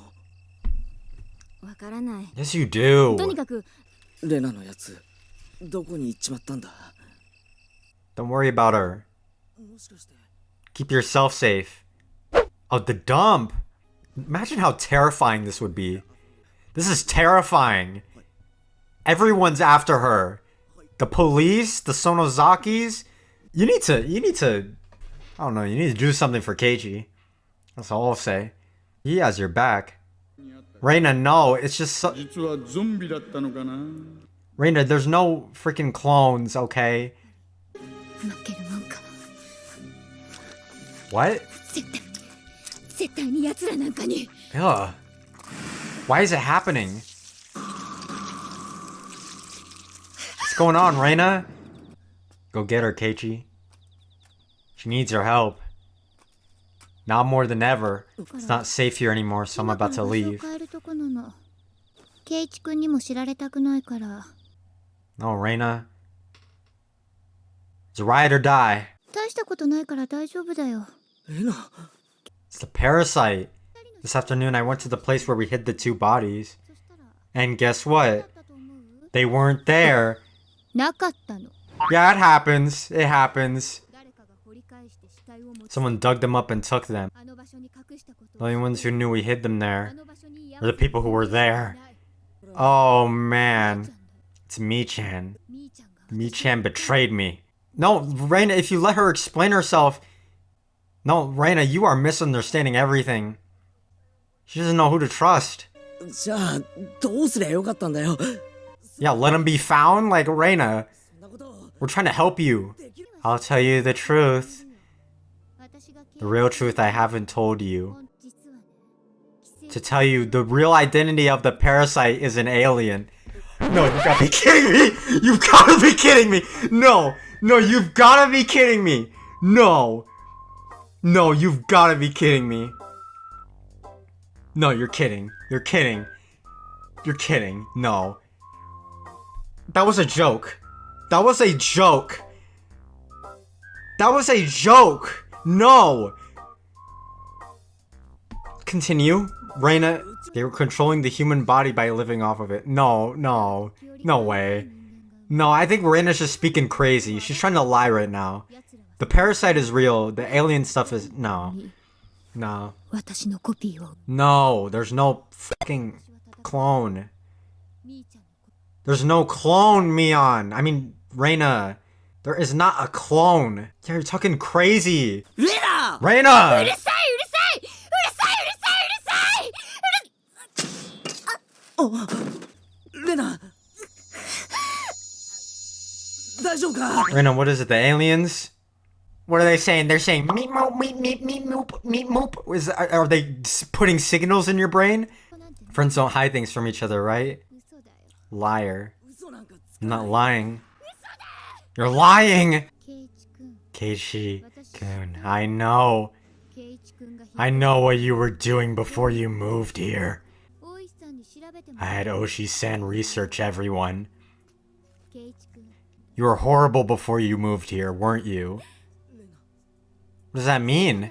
わからない。 Yes, you do. とにかくレナのやつどこに行っちまったんだ？ Don't worry about her. もしかして。 Keep yourself safe. Oh, the dump. Imagine how terrifying this would be. This is terrifying. Everyone's after her. The police, the Sonozakis. You need to, I don't know, you need to do something for Keiichi. That's all I'll say. He has your back. Reina, no, it's just so... 実はゾンビだったのかな。 Reina, there's no freaking clones, okay? 負けるもんか。 What? 絶対に奴らなんかに。 Ugh. Why is it happening? What's going on, Reina? Go get her, Keiichi. She needs your help. Now more than ever. It's not safe here anymore, so I'm about to leave. 変えるとこなの。ケイチ君にも知られたくないから。 No, Reina. It's ride or die. 大したことないから大丈夫だよ。レナ。 It's the parasite. This afternoon, I went to the place where we hid the two bodies. And guess what? They weren't there. なかったの。 Yeah, it happens. It happens. Someone dug them up and took them. The only ones who knew we hid them there were the people who were there. Oh man. It's Mi-chan. Mi-chan betrayed me. No, Reina, if you let her explain herself... No, Reina, you are misunderstanding everything. She doesn't know who to trust. じゃあどうすりゃよかったんだよ。 Yeah, let him be found? Like, Reina, そんなこと。 we're trying to help you. I'll tell you the truth. The real truth I haven't told you. To tell you, the real identity of the parasite is an alien. No, you gotta be kidding me! You've gotta be kidding me! No! No, you've gotta be kidding me! No! No, you've gotta be kidding me. No, you're kidding. You're kidding. You're kidding. No. That was a joke. That was a joke. That was a joke! No! Continue. Reina, they were controlling the human body by living off of it. No, no. No way. No, I think Reina's just speaking crazy. She's trying to lie right now. The parasite is real. The alien stuff is... No. No. 私のコピーを。 No, there's no fucking clone. There's no clone, Mion. I mean, Reina. There is not a clone. Yeah, you're talking crazy. レナ。 Reina! うるさいうるさいうるさいうるさいうるさい。レナ。大丈夫か？ Reina, what is it? The aliens? What are they saying? They're saying meep moop, meep meep meep moop, meep moop. Are they putting signals in your brain? Friends don't hide things from each other, right? Liar. I'm not lying. You're lying! Keiichi-kun, I know. I know what you were doing before you moved here. I had Oshi-san research everyone. You were horrible before you moved here, weren't you? What does that mean?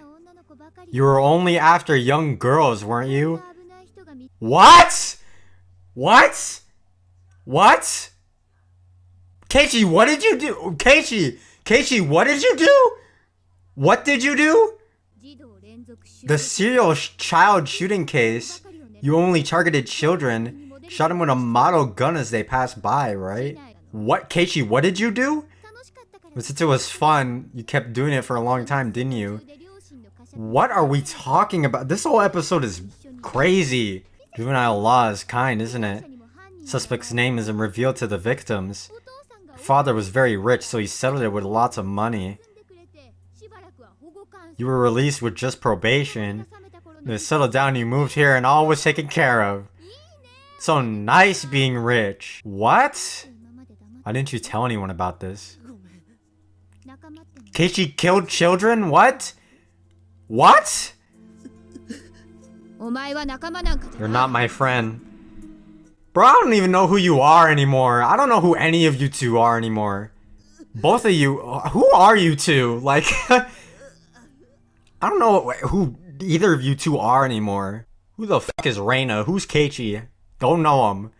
You were only after young girls, weren't you? What? What? What? Keiichi, what did you do? Keiichi, what did you do? What did you do? The serial child shooting case, you only targeted children, shot them with a model gun as they passed by, right? What, Keiichi, what did you do? But since it was fun, you kept doing it for a long time, didn't you? What are we talking about? This whole episode is crazy. Juvenile law is kind, isn't it? Suspect's name isn't revealed to the victims. Her father was very rich, so he settled it with lots of money. You were released with just probation. Then settled down, you moved here, and all was taken care of. So nice being rich. What? Why didn't you tell anyone about this? Keiichi killed children? What? What? You're not my friend. Bro, I don't even know who you are anymore. I don't know who any of you two are anymore. Both of you, who are you two? Like, I don't know who either of you two are anymore. Who the fuck is Reina? Who's Keiichi? Don't know him.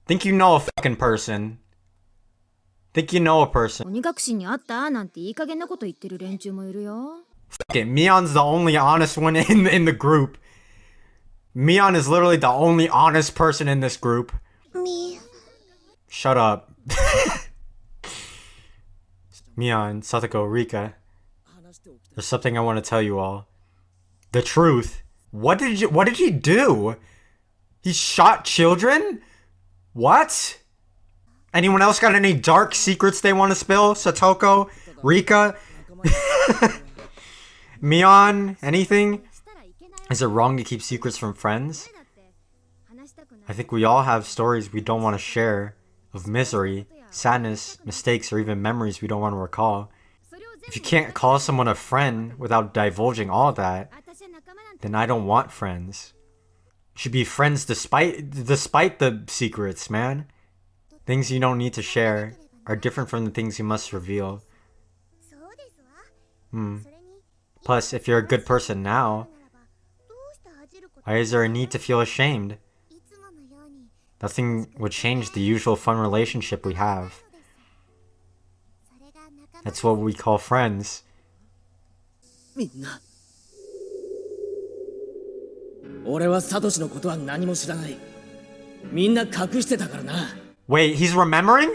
Think you know a fucking person. Think you know a person. 鬼隠しにあったなんていい加減なこと言ってる連中もいるよ。 Fuck it, Mion's the only honest one in the group. Mion is literally the only honest person in this group. Me. Shut up. Mion, Satoko, Rika. There's something I want to tell you all. The truth. What did he do? He shot children? What? Anyone else got any dark secrets they want to spill? Satoko? Rika? Mion? Anything? Is it wrong to keep secrets from friends? I think we all have stories we don't want to share, of misery, sadness, mistakes, or even memories we don't want to recall. If you can't call someone a friend without divulging all that, then I don't want friends. You should be friends despite the secrets, man. Things you don't need to share are different from the things you must reveal. Plus, if you're a good person now, why is there a need to feel ashamed? Nothing would change the usual fun relationship we have. That's what we call friends. みんな俺はサトシのことは何も知らない。みんな隠してたからな。 Wait, he's remembering?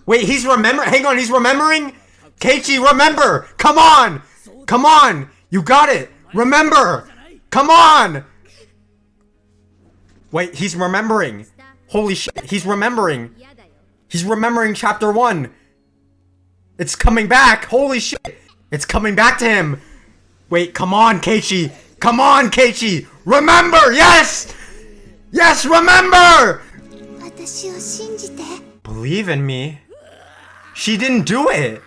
Wait, he's remembering? Hang on, he's remembering? Keiichi, remember! Come on! Come on! You got it! Remember! Come on! Wait, he's remembering. Holy shit, he's remembering. He's remembering chapter 1. It's coming back. Holy shit. It's coming back to him. Wait, come on, Keiichi. Come on, Keiichi. Remember, yes! Yes, remember! Believe in me. She didn't do it.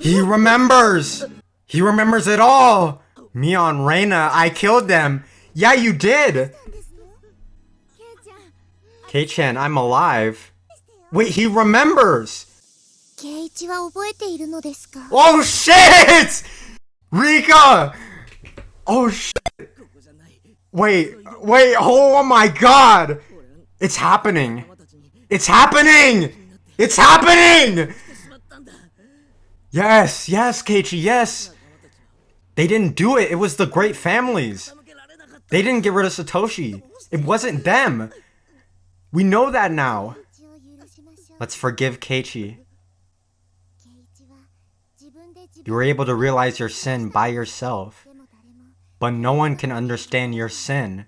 He remembers. He remembers it all. Mion, Reina, I killed them. Yeah, you did. Kei-chan, I'm alive. Wait, he remembers. Oh shit! Rika! Oh shit! Wait, oh my god! It's happening! It's happening! It's happening! Yes, Keiichi, yes! They didn't do it, it was the great families. They didn't get rid of Satoshi. It wasn't them. We know that now. Let's forgive Keiichi. You were able to realize your sin by yourself. But no one can understand your sin,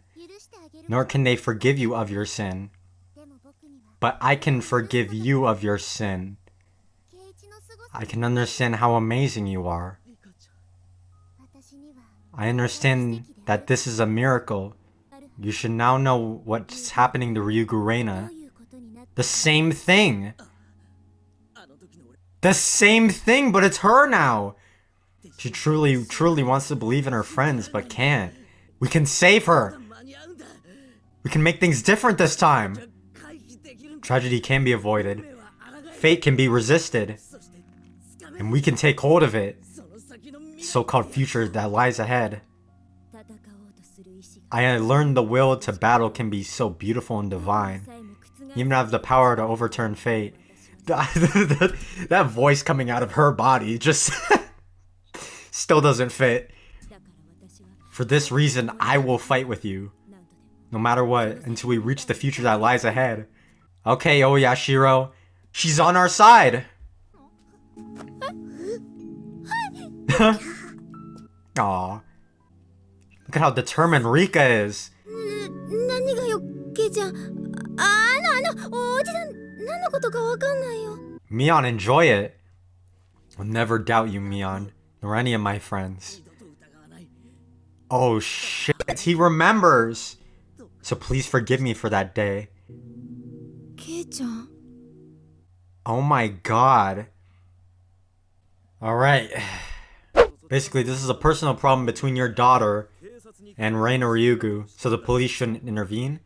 nor can they forgive you of your sin. But I can forgive you of your sin. I can understand how amazing you are. I understand that this is a miracle. You should now know what's happening to Ryugu Reina. The same thing! The same thing, but it's her now! She truly wants to believe in her friends, but can't. We can save her! We can make things different this time! Tragedy can be avoided. Fate can be resisted. And we can take hold of it. So-called future that lies ahead. I learned the will to battle can be so beautiful and divine. Even have the power to overturn fate. That voice coming out of her body just still doesn't fit. For this reason, I will fight with you. No matter what, until we reach the future that lies ahead. Okay, Oyashiro. She's on our side. Aw. Look at how determined Rika is. Mion, enjoy it. I'll never doubt you, Mion, nor any of my friends. Oh shit, he remembers. So please forgive me for that day. ケイちゃん Oh my god. Alright. Basically, this is a personal problem between your daughter and Reina Ryugu, so the police shouldn't intervene?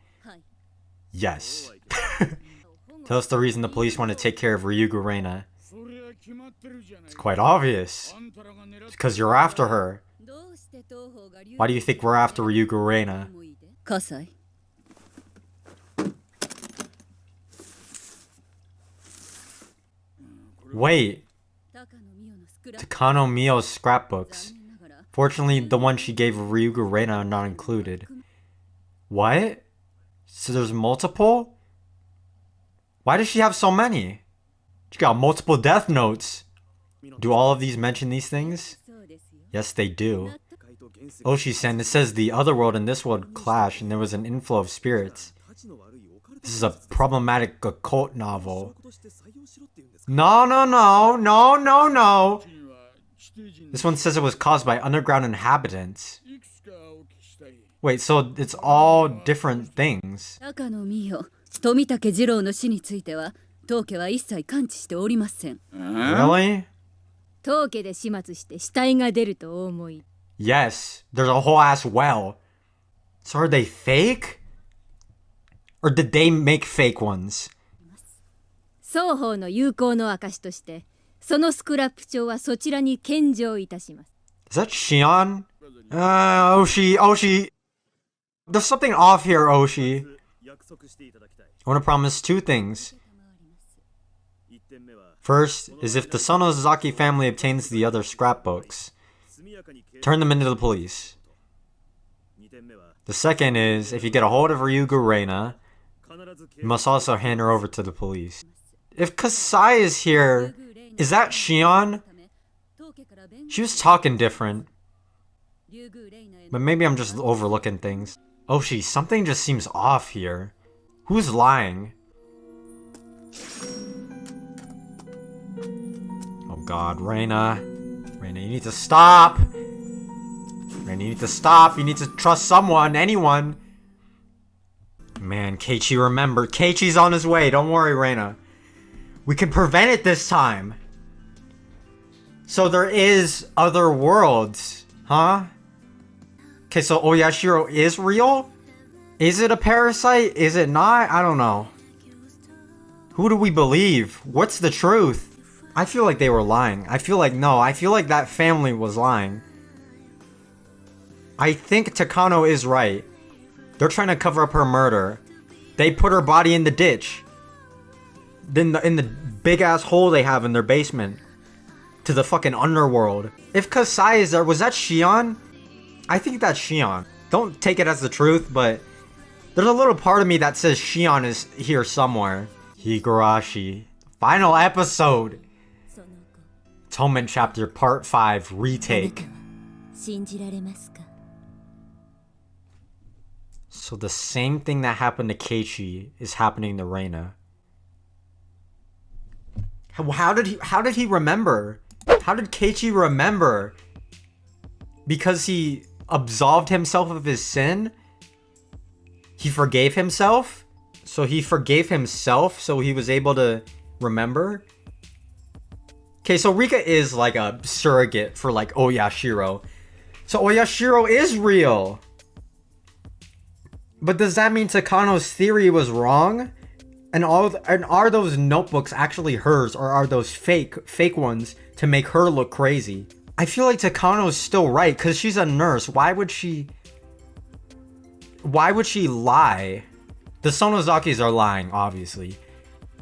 Yes. Tell us the reason the police want to take care of Ryugu Reina. It's quite obvious. It's because you're after her. Why do you think we're after Ryugu Reina? Kasai. Wait. Takano Mio's scrapbooks. Fortunately, the one she gave Ryugu Reina are not included. What? So there's multiple? Why does she have so many? She got multiple death notes. Do all of these mention these things? Yes, they do. Oshi-san, it says the other world and this world clash and there was an inflow of spirits. This is a problematic occult novel. No. This one says it was caused by underground inhabitants. Wait, so it's all different things. 高野美代、富武二郎の死については当家は一切関知しておりません。Really? 当家で始末して死体が出るとお思い。Yes, there's a whole ass well. So are they fake? Or did they make fake ones? 双方の友好の証として、そのスクラップ帳はそちらに献上いたします。Is that Shion? Oshi. There's something off here, Oshi. I want to promise two things. First is if the Sonozaki family obtains the other scrapbooks, turn them into the police. The second is if you get a hold of Ryugu Reina, you must also hand her over to the police. If Kasai is here, is that Shion? She was talking different. But maybe I'm just overlooking things. Oshi, something just seems off here. Who's lying? Oh god, Reina. Reina, you need to stop! Reina, you need to stop! You need to trust someone, anyone! Man, Keiichi, remember, Keiichi's on his way, don't worry, Reina. We can prevent it this time! So there is other worlds, huh? Okay, so Oyashiro is real? Is it a parasite? Is it not? I don't know. Who do we believe? What's the truth? I feel like they were lying. I feel like that family was lying. I think Takano is right. They're trying to cover up her murder. They put her body in the ditch. Then in the big ass hole they have in their basement. To the fucking underworld. If Kasai is there, was that Shion? I think that's Shion. Don't take it as the truth, but there's a little part of me that says Shion is here somewhere. Higurashi. Final episode. Atonement Chapter Part 5 Retake. So the same thing that happened to Keiichi is happening to Reina. How did he remember? How did Keiichi remember? Because he absolved himself of his sin? He forgave himself? So he forgave himself so he was able to remember? Okay, so Rika is like a surrogate for like Oyashiro. So Oyashiro is real! But does that mean Takano's theory was wrong? And are those notebooks actually hers, or are those fake ones to make her look crazy? I feel like Takano's still right, because she's a nurse. Why would she lie? The Sonozakis are lying, obviously.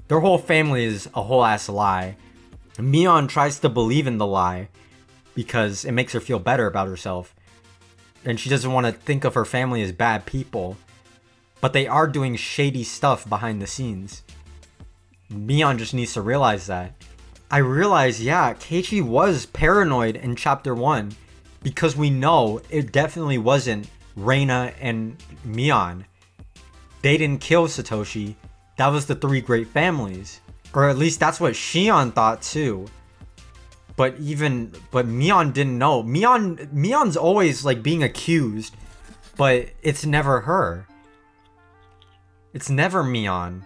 Their whole family is a whole ass lie. Mion tries to believe in the lie because it makes her feel better about herself. And she doesn't want to think of her family as bad people. But they are doing shady stuff behind the scenes. Mion just needs to realize that. I realize, yeah, Keiichi was paranoid in Chapter 1 because we know it definitely wasn't Reina and Mion. They didn't kill Satoshi. That was the three great families. Or at least that's what Shion thought too. But Mion didn't know. Mion's always like being accused, but it's never her. It's never Mion.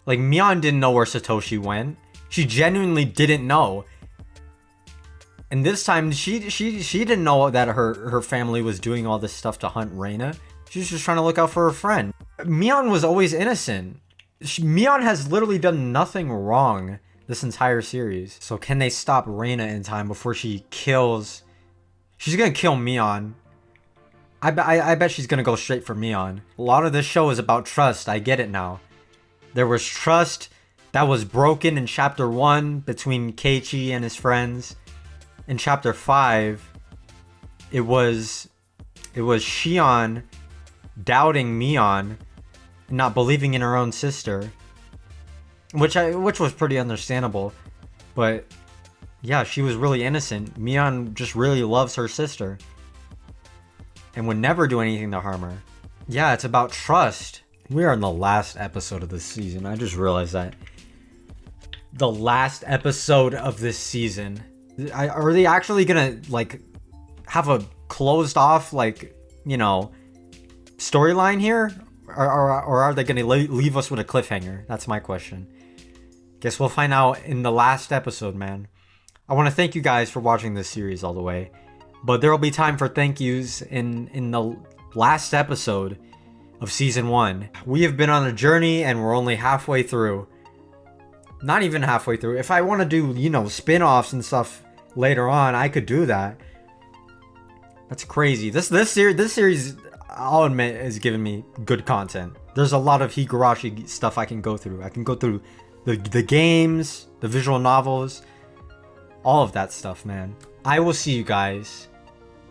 Like, Mion didn't know where Satoshi went. She genuinely didn't know. And this time, she didn't know that her family was doing all this stuff to hunt Reina. She was just trying to look out for her friend. Mion was always innocent. Mion has literally done nothing wrong this entire series. So can they stop Reina in time before she kills... She's gonna kill Mion. I bet she's gonna go straight for Mion. A lot of this show is about trust. I get it now. There was trust that was broken in chapter 1 between Keiichi and his friends. In chapter 5, it was Shion doubting Mion and not believing in her own sister, which was pretty understandable. But yeah, she was really innocent. Mion just really loves her sister and would never do anything to harm her. Yeah, it's about trust. We are in the last episode of this season. I just realized that. The last episode of this season. Are they actually gonna, like, have a closed off, like, you know, storyline here? Or are they gonna leave us with a cliffhanger? That's my question. Guess we'll find out in the last episode, man. I want to thank you guys for watching this series all the way. But there will be time for thank yous in the last episode of season 1. We have been on a journey and we're only halfway through. Not even halfway through. If I want to do, you know, spin-offs and stuff later on, I could do that. That's crazy. This series, I'll admit, is giving me good content. There's a lot of Higurashi stuff I can go through. I can go through the games, the visual novels, all of that stuff, man. I will see you guys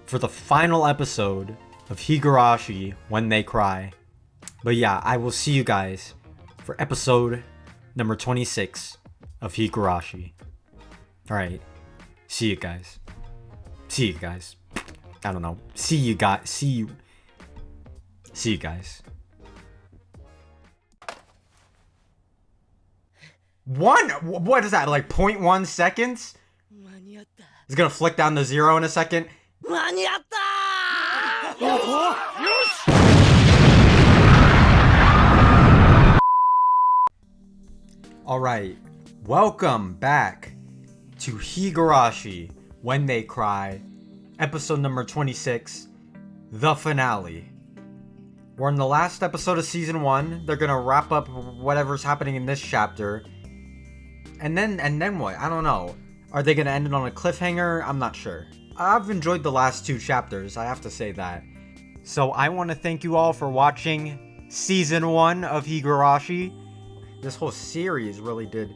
for the final episode of Higurashi When They Cry. But yeah, I will see you guys for episode number 26 of Higurashi. Alright. See you guys. See you guys. I don't know. See you guys. See you guys. What is that? Like 0.1 seconds? It's gonna flick down to 0 in a second. Alright, welcome back to Higurashi When They Cry, episode number 26, the finale. We're in the last episode of season 1. They're gonna wrap up whatever's happening in this chapter. And then what? I don't know. Are they gonna end it on a cliffhanger? I'm not sure. I've enjoyed the last 2 chapters, I have to say that. So I want to thank you all for watching season 1 of Higurashi. This whole series really did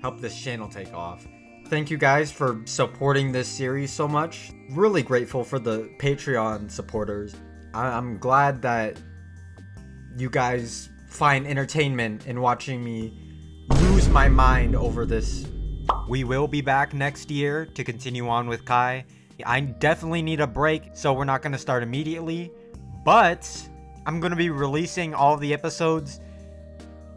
help this channel take off. Thank you guys for supporting this series so much. Really grateful for the Patreon supporters. I'm glad that you guys find entertainment in watching me lose my mind over this. We will be back next year to continue on with Kai. I definitely need a break, so we're not going to start immediately. But I'm going to be releasing all the episodes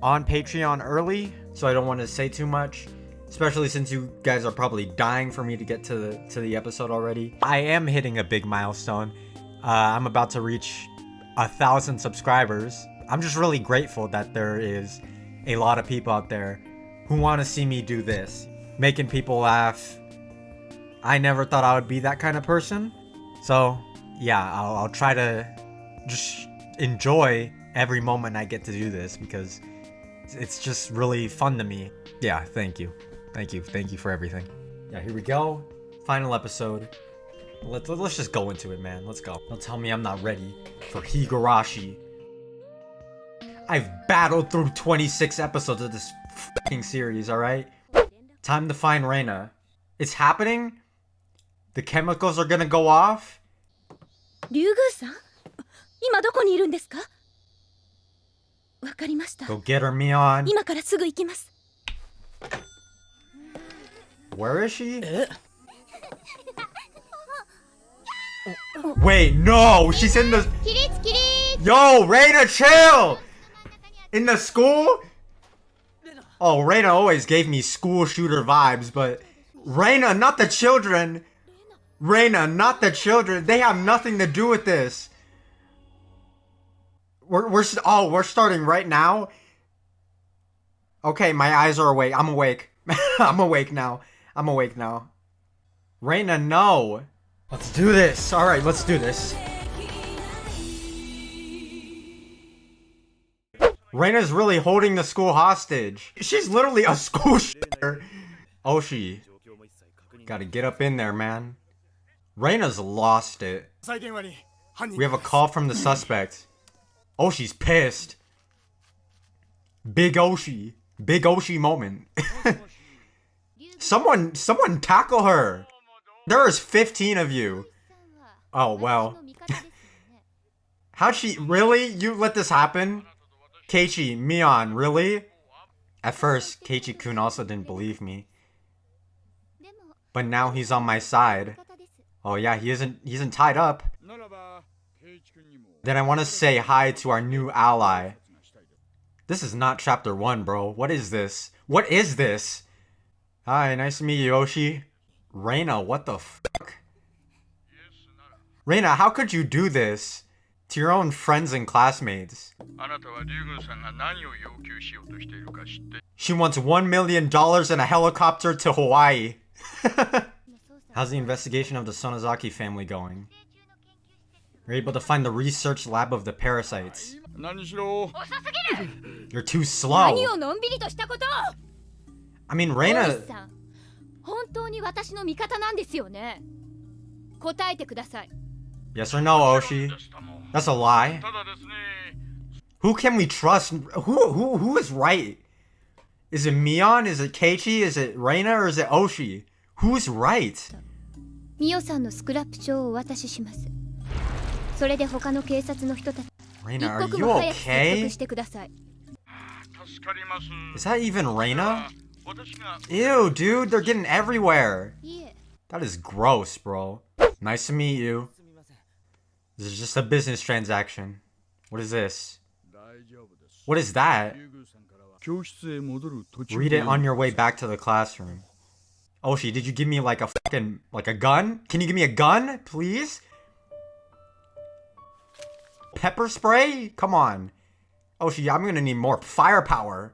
on Patreon early, so I don't want to say too much, especially since you guys are probably dying for me to get to the episode already. I am hitting a big milestone. I'm about to reach 1,000 subscribers. I'm just really grateful that there is a lot of people out there who want to see me do this, making people laugh. I never thought I would be that kind of person. So yeah, I'll try to just enjoy every moment I get to do this, because it's just really fun to me. Yeah, thank you for everything. Yeah, here we go. Final episode. Let's just go into it, man. Let's go. Don't tell me I'm not ready for Higurashi. I've battled through 26 episodes of this fucking series, alright? Time to find Reina. It's happening? The chemicals are gonna go off? 竜宮さん、今どこにいるんですか？わかりました。 Go get her, Mion. 今からすぐ行きます。 Where is she? Wait, no! She's in the... Yo, Reina, chill! In the school? Oh, Reina always gave me school shooter vibes, but... Reina, not the children! Reina, not the children! They have nothing to do with this! We're starting right now. Okay, my eyes are awake. I'm awake. I'm awake now. Reina, no. Let's do this. All right, let's do this. Reina's really holding the school hostage. She's literally a school shooter. Oshi, gotta get up in there, man. Reina's lost it. We have a call from the suspect. Oshi's pissed. Big Oshi moment. Someone tackle her. There is 15 of you. Oh, well. How'd she, really? You let this happen? Keiichi, Mion, really? At first, Keiichi-kun also didn't believe me. But now he's on my side. Oh yeah, he isn't tied up. Then I want to say hi to our new ally. This is not chapter 1, bro. What is this? Hi, nice to meet you, Oshi. Reina, what the fuck? Reina, how could you do this to your own friends and classmates? She wants $1 million and a helicopter to Hawaii. How's the investigation of the Sonozaki family going? You're able to find the research lab of the parasites. You're too slow. I mean, Reina... Yes or no, Oshi? That's a lie. Who can we trust? Who is right? Is it Mion? Is it Keiichi? Is it Reina? Or is it Oshi? Who's right? Reina, are you okay? Is that even Reina? Ew, dude, they're getting everywhere. That is gross, bro. Nice to meet you. This is just a business transaction. What is this? What is that? Read it on your way back to the classroom. Oshi, did you give me like a fucking, like a gun? Can you give me a gun, please? Pepper spray? Come on. Oshi, I'm gonna need more firepower.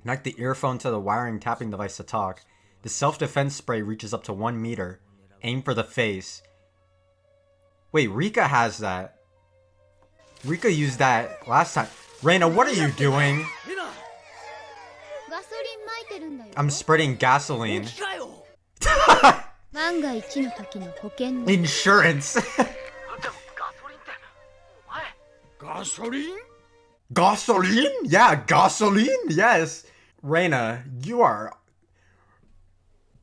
Connect the earphone to the wiring tapping device to talk. The self-defense spray reaches up to 1 meter. Aim for the face. Wait, Rika has that. Rika used that last time. Reina, what are you doing? I'm spreading gasoline. Insurance. Gasoline? Yeah, gasoline? Yes. Reina,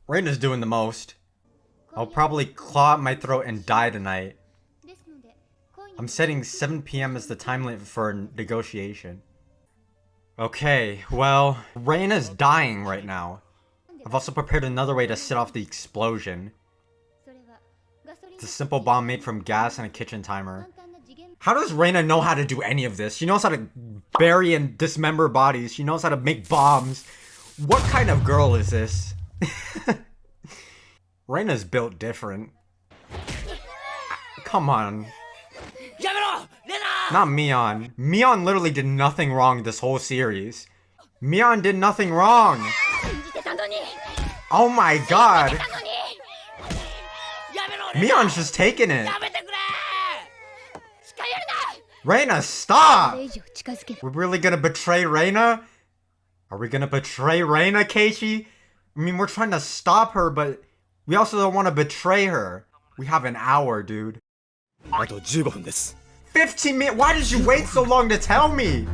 Reina's doing the most. I'll probably claw at my throat and die tonight. I'm setting 7 p.m. as the time limit for negotiation. Okay, well, Reina's dying right now. I've also prepared another way to set off the explosion. It's a simple bomb made from gas and a kitchen timer. How does Reina know how to do any of this? She knows how to bury and dismember bodies. She knows how to make bombs. What kind of girl is this? Reina's built different. Come on. Not Mion. Mion literally did nothing wrong this whole series. Mion did nothing wrong. Oh my god. Mion's just taking it. Reina, stop! We're really gonna betray Reina? Are we gonna betray Reina, Keiichi? I mean, we're trying to stop her, but we also don't want to betray her. We have an hour, dude. 15 minutes? Why did you wait so long to tell me?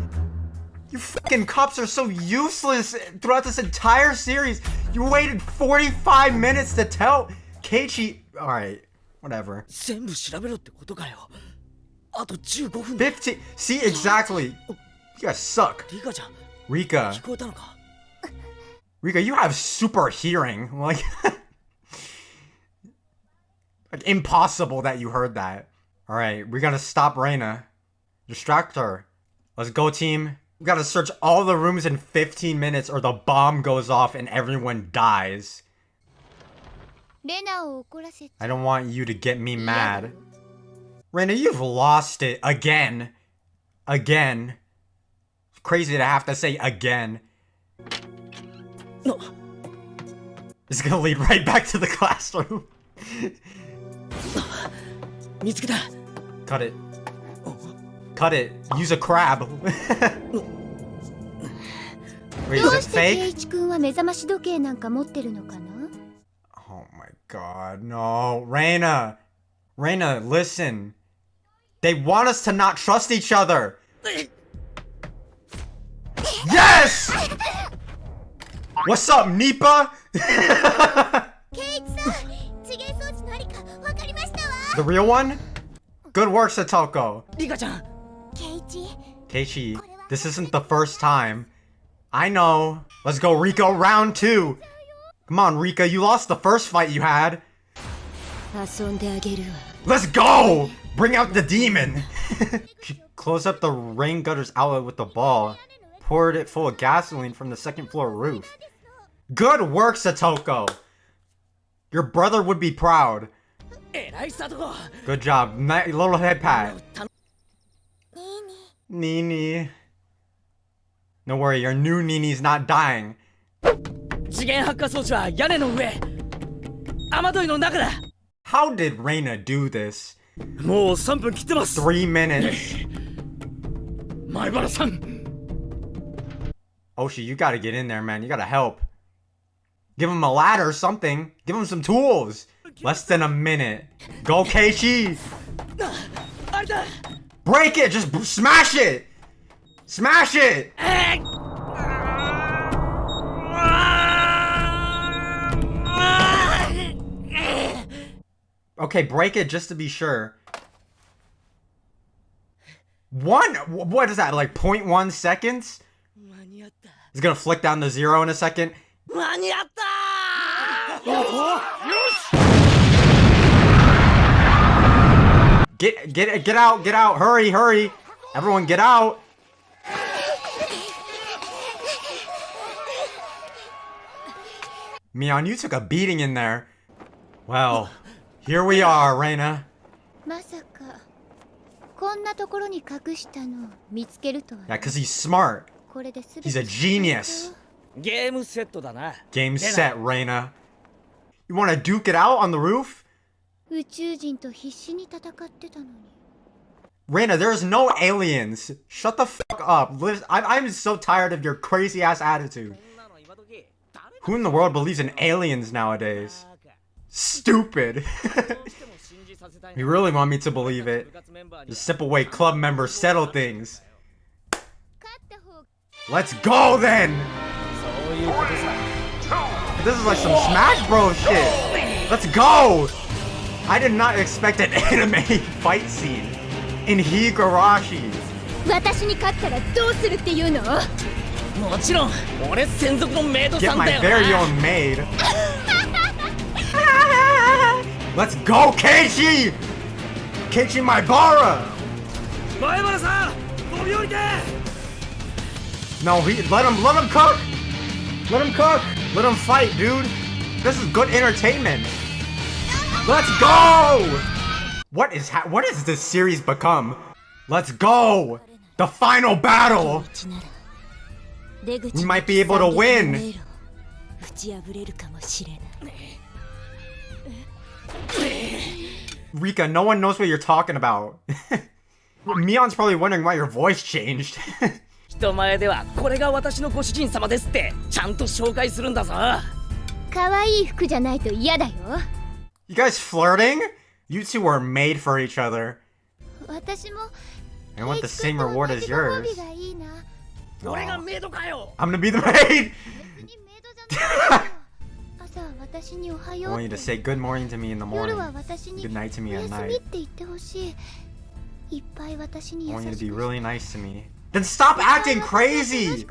You fucking cops are so useless throughout this entire series. You waited 45 minutes to tell Keiichi. Alright, whatever. 15. See, exactly. You guys suck. Rika. Rika, you have super hearing. Like impossible that you heard that. Alright, we gotta stop Reina. Distract her. Let's go, team. We gotta search all the rooms in 15 minutes or the bomb goes off and everyone dies. I don't want you to get me mad. Reina, you've lost it again. again. It's crazy to have to say again. It's gonna lead right back to the classroom. Cut it. Cut it. Use a crab. Wait, is it fake? Oh my god, no. Reina! Reina, listen. They want us to not trust each other. Yes! What's up, Nipa? The real one? Good work, Satoko. Keiichi, this isn't the first time. I know. Let's go, Rika, round 2. Come on, Rika, you lost the first fight you had. Let's go! Bring out the demon! She closed up the rain gutter's outlet with the ball, poured it full of gasoline from the second floor roof. Good work, Satoko! Your brother would be proud. Good job. Little head pat. Nini. No worry, your new Nini's not dying. How did Reina do this? 3 minutes. Oshi, you gotta get in there, man. You gotta help. Give him a ladder or something. Give him some tools. Less than a minute. Go, Keiichi! Break it! Just smash it! Smash it! Okay, break it just to be sure. What is that, like 0.1 seconds? It's gonna flick down to 0 in a second. Get out, hurry. Everyone get out. Mion, you took a beating in there. Well, here we are, Reina. Yeah, cause he's smart. He's a genius. Game set, Reina. You wanna duke it out on the roof? Reina, there's no aliens. Shut the fuck up. I'm so tired of your crazy ass attitude. Who in the world believes in aliens nowadays? Stupid. You really want me to believe it? Just sip away club members settle things. Let's go then! This is like some Smash Bros shit. Let's go! I did not expect an anime fight scene in Higurashi. Get my very own maid. Let's go, Keiichi! Keiichi Maibara! No, let him cook! Let him cook! Let him fight, dude! This is good entertainment! Let's go! What is this series become? Let's go! The final battle! We might be able to win! Rika, no one knows what you're talking about. Mion's probably wondering why your voice changed. You guys flirting? You two are made for each other. I want the same reward as yours. No. I'm gonna be the maid! I want you to say good morning to me in the morning. Good night to me at night. I want you to be really nice to me. Then stop acting crazy!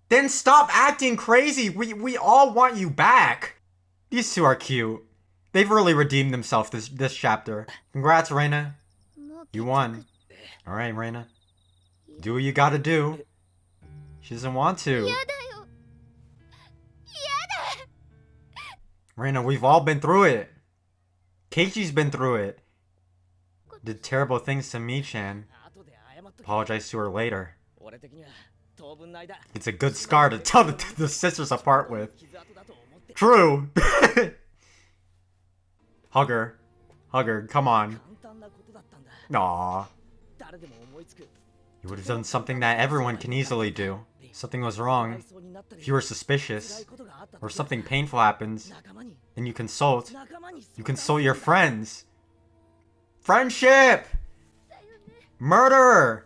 Then stop acting crazy! We all want you back! These two are cute. They've really redeemed themselves this chapter. Congrats, Reina. You won. Alright, Reina. Do what you gotta do. She doesn't want to. Reina, we've all been through it. Keiichi's been through it. Did terrible things to Mi-chan. Apologize to her later. It's a good scar to tell the sisters apart with. True. Hug her. Hug her. Come on. Aww. You would have done something that everyone can easily do. Something was wrong. If you were suspicious, or something painful happens, then you consult. You consult your friends. Friendship! Murderer!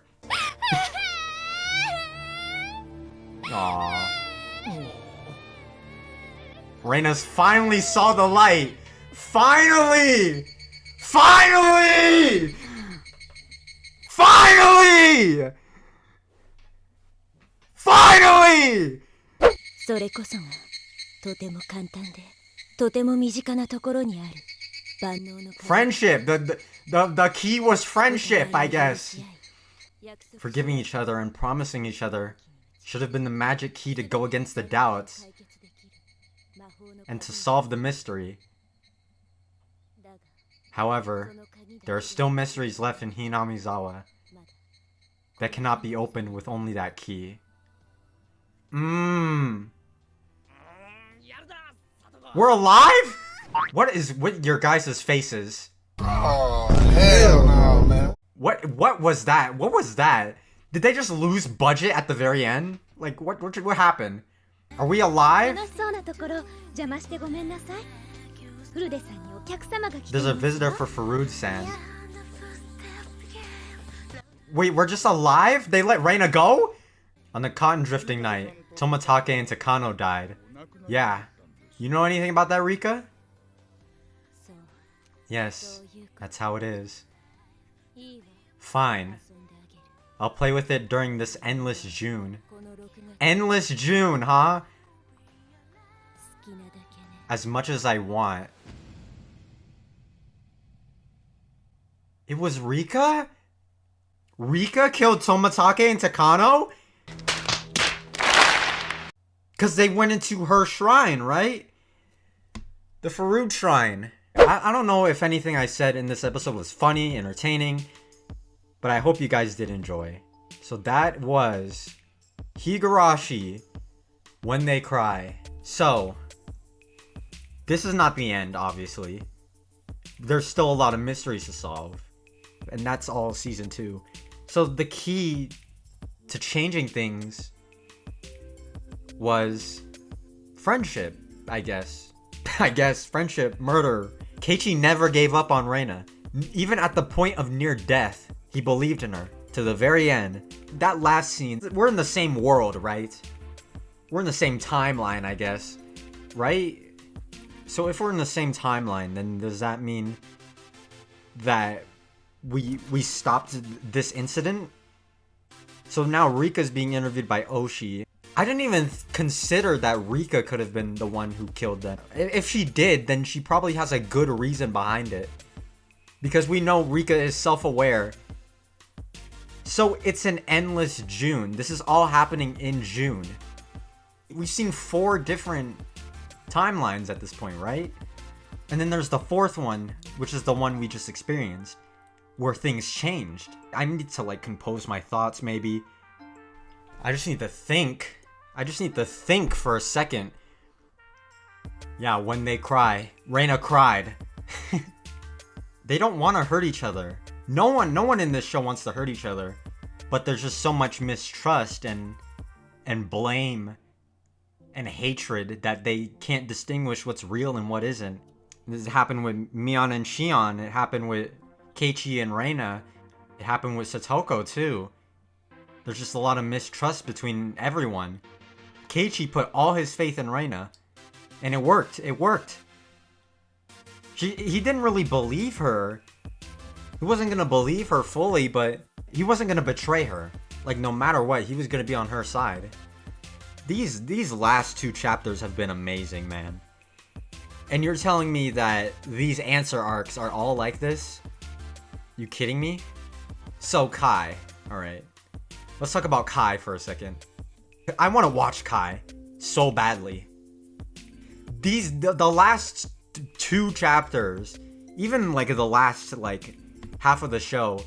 Aww. Reina's finally saw the light! Finally! Finally! Finally! Finally! それこそがとても簡単でとても身近なところにある万能の Friendship. The key was friendship, I guess. Forgiving each other and promising each other should have been the magic key to go against the doubts and to solve the mystery. However, there are still mysteries left in Hinamizawa that cannot be opened with only that key. We're alive? What is with your guys' faces? Oh, hell no, man. What was that? What was that? Did they just lose budget at the very end? Like, what happened? Are we alive? There's a visitor for Farood-san. Wait, we're just alive? They let Reina go? On the cotton drifting night, Tomatake and Takano died. Yeah. You know anything about that, Rika? Yes, that's how it is. Fine. I'll play with it during this endless June. Endless June, huh? As much as I want. It was Rika? Rika killed Tomatake and Takano? Because they went into her shrine, right? The Farood shrine. I don't know if anything I said in this episode was funny, entertaining, but I hope you guys did enjoy. So that was Higurashi, When They Cry. So, this is not the end, obviously. There's still a lot of mysteries to solve. And that's all season 2. So the key to changing things was friendship, I guess. Friendship, murder. Keiichi never gave up on Reina. Even at the point of near death, he believed in her. To the very end. That last scene, we're in the same world, right? We're in the same timeline, I guess. Right? So if we're in the same timeline, then does that mean that we stopped this incident? So now Rika's being interviewed by Oshi. I didn't even consider that Rika could have been the one who killed them. If she did, then she probably has a good reason behind it. Because we know Rika is self-aware. So it's an endless June. This is all happening in June. We've seen 4 different timelines at this point, right? And then there's the 4th one, which is the one we just experienced, where things changed. I need to like compose my thoughts maybe. I just need to think. I just need to think for a second. Yeah, when they cry. Reina cried. They don't want to hurt each other. No one in this show wants to hurt each other. But there's just so much mistrust and blame and hatred that they can't distinguish what's real and what isn't. This happened with Mion and Shion. It happened with Keiichi and Reina. It happened with Satoko too. There's just a lot of mistrust between everyone. Keiichi put all his faith in Reina. And it worked. It worked. He didn't really believe her. He wasn't gonna believe her fully, but he wasn't gonna betray her. Like, no matter what, he was gonna be on her side. These last 2 chapters have been amazing, man. And you're telling me that these answer arcs are all like this? You kidding me? So Kai. Alright. Let's talk about Kai for a second. I want to watch Kai so badly. The last 2 chapters, even like the last like half of the show,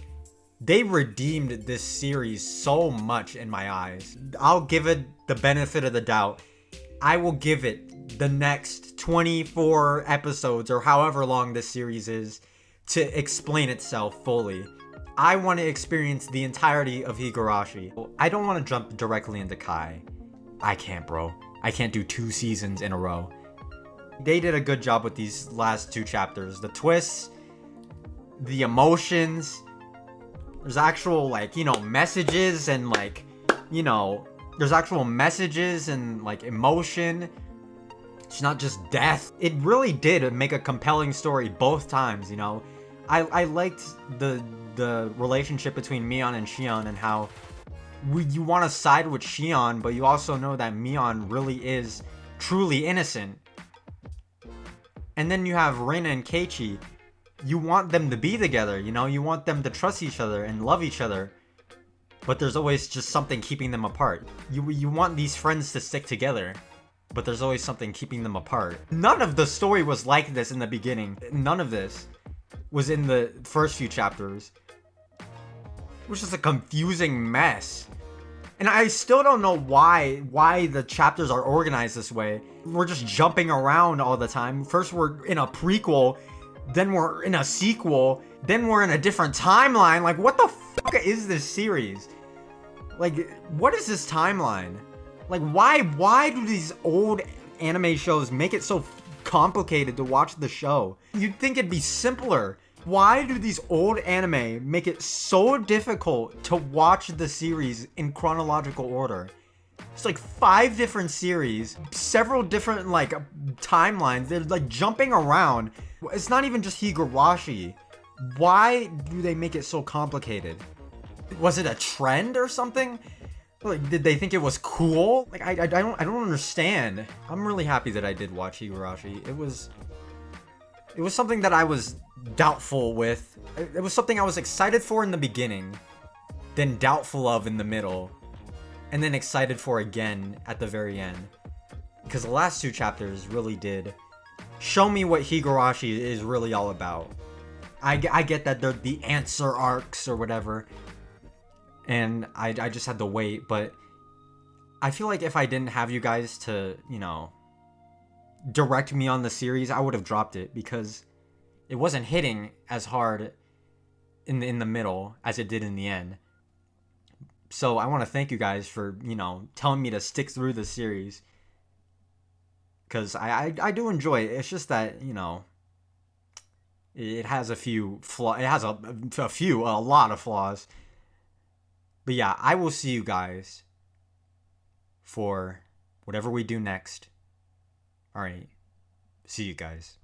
They redeemed this series so much in my eyes. I'll give it the benefit of the doubt. I will give it the next 24 episodes or however long this series is to explain itself fully. I want to experience the entirety of Higurashi. I don't want to jump directly into Kai. I can't, bro. I can't do 2 seasons in a row. They did a good job with these last 2 chapters. The twists, the emotions, there's actual, like, you know, messages and, like, you know, there's actual messages and, like, emotion. It's not just death. It really did make a compelling story both times, you know. I liked the relationship between Mion and Shion and how you want to side with Shion, but you also know that Mion really is truly innocent. And then you have Reina and Keiichi. You want them to be together, you know? You want them to trust each other and love each other. But there's always just something keeping them apart. You want these friends to stick together, but there's always something keeping them apart. None of the story was like this in the beginning. None of this was in the first few chapters. It was just a confusing mess. And I still don't know why the chapters are organized this way. We're just jumping around all the time. First we're in a prequel, then we're in a sequel, then we're in a different timeline. Like, what the fuck is this series? Like, what is this timeline? Like, why do these old anime shows make it so complicated to watch the show? You'd think it'd be simpler. Why do these old anime make it so difficult to watch the series in chronological order? It's like 5 different series, several different, like, timelines. They're, like, jumping around. It's not even just Higurashi. Why do they make it so complicated? Was it a trend or something? Like, did they think it was cool? Like, I don't understand. I'm really happy that I did watch Higurashi. It was something that I was doubtful with. It was something I was excited for in the beginning, then doubtful of in the middle, and then excited for again at the very end. Because the last 2 chapters really did show me what Higurashi is really all about. I get that they're the answer arcs or whatever, and I just had to wait, but I feel like if I didn't have you guys to, you know, direct me on the series, I would have dropped it because it wasn't hitting as hard in the middle as it did in the end. So I want to thank you guys for, you know, telling me to stick through the series, because I do enjoy it. It's just that, you know, it has a few flaws. It has a lot of flaws. But yeah, I will see you guys for whatever we do next. All right. See you guys.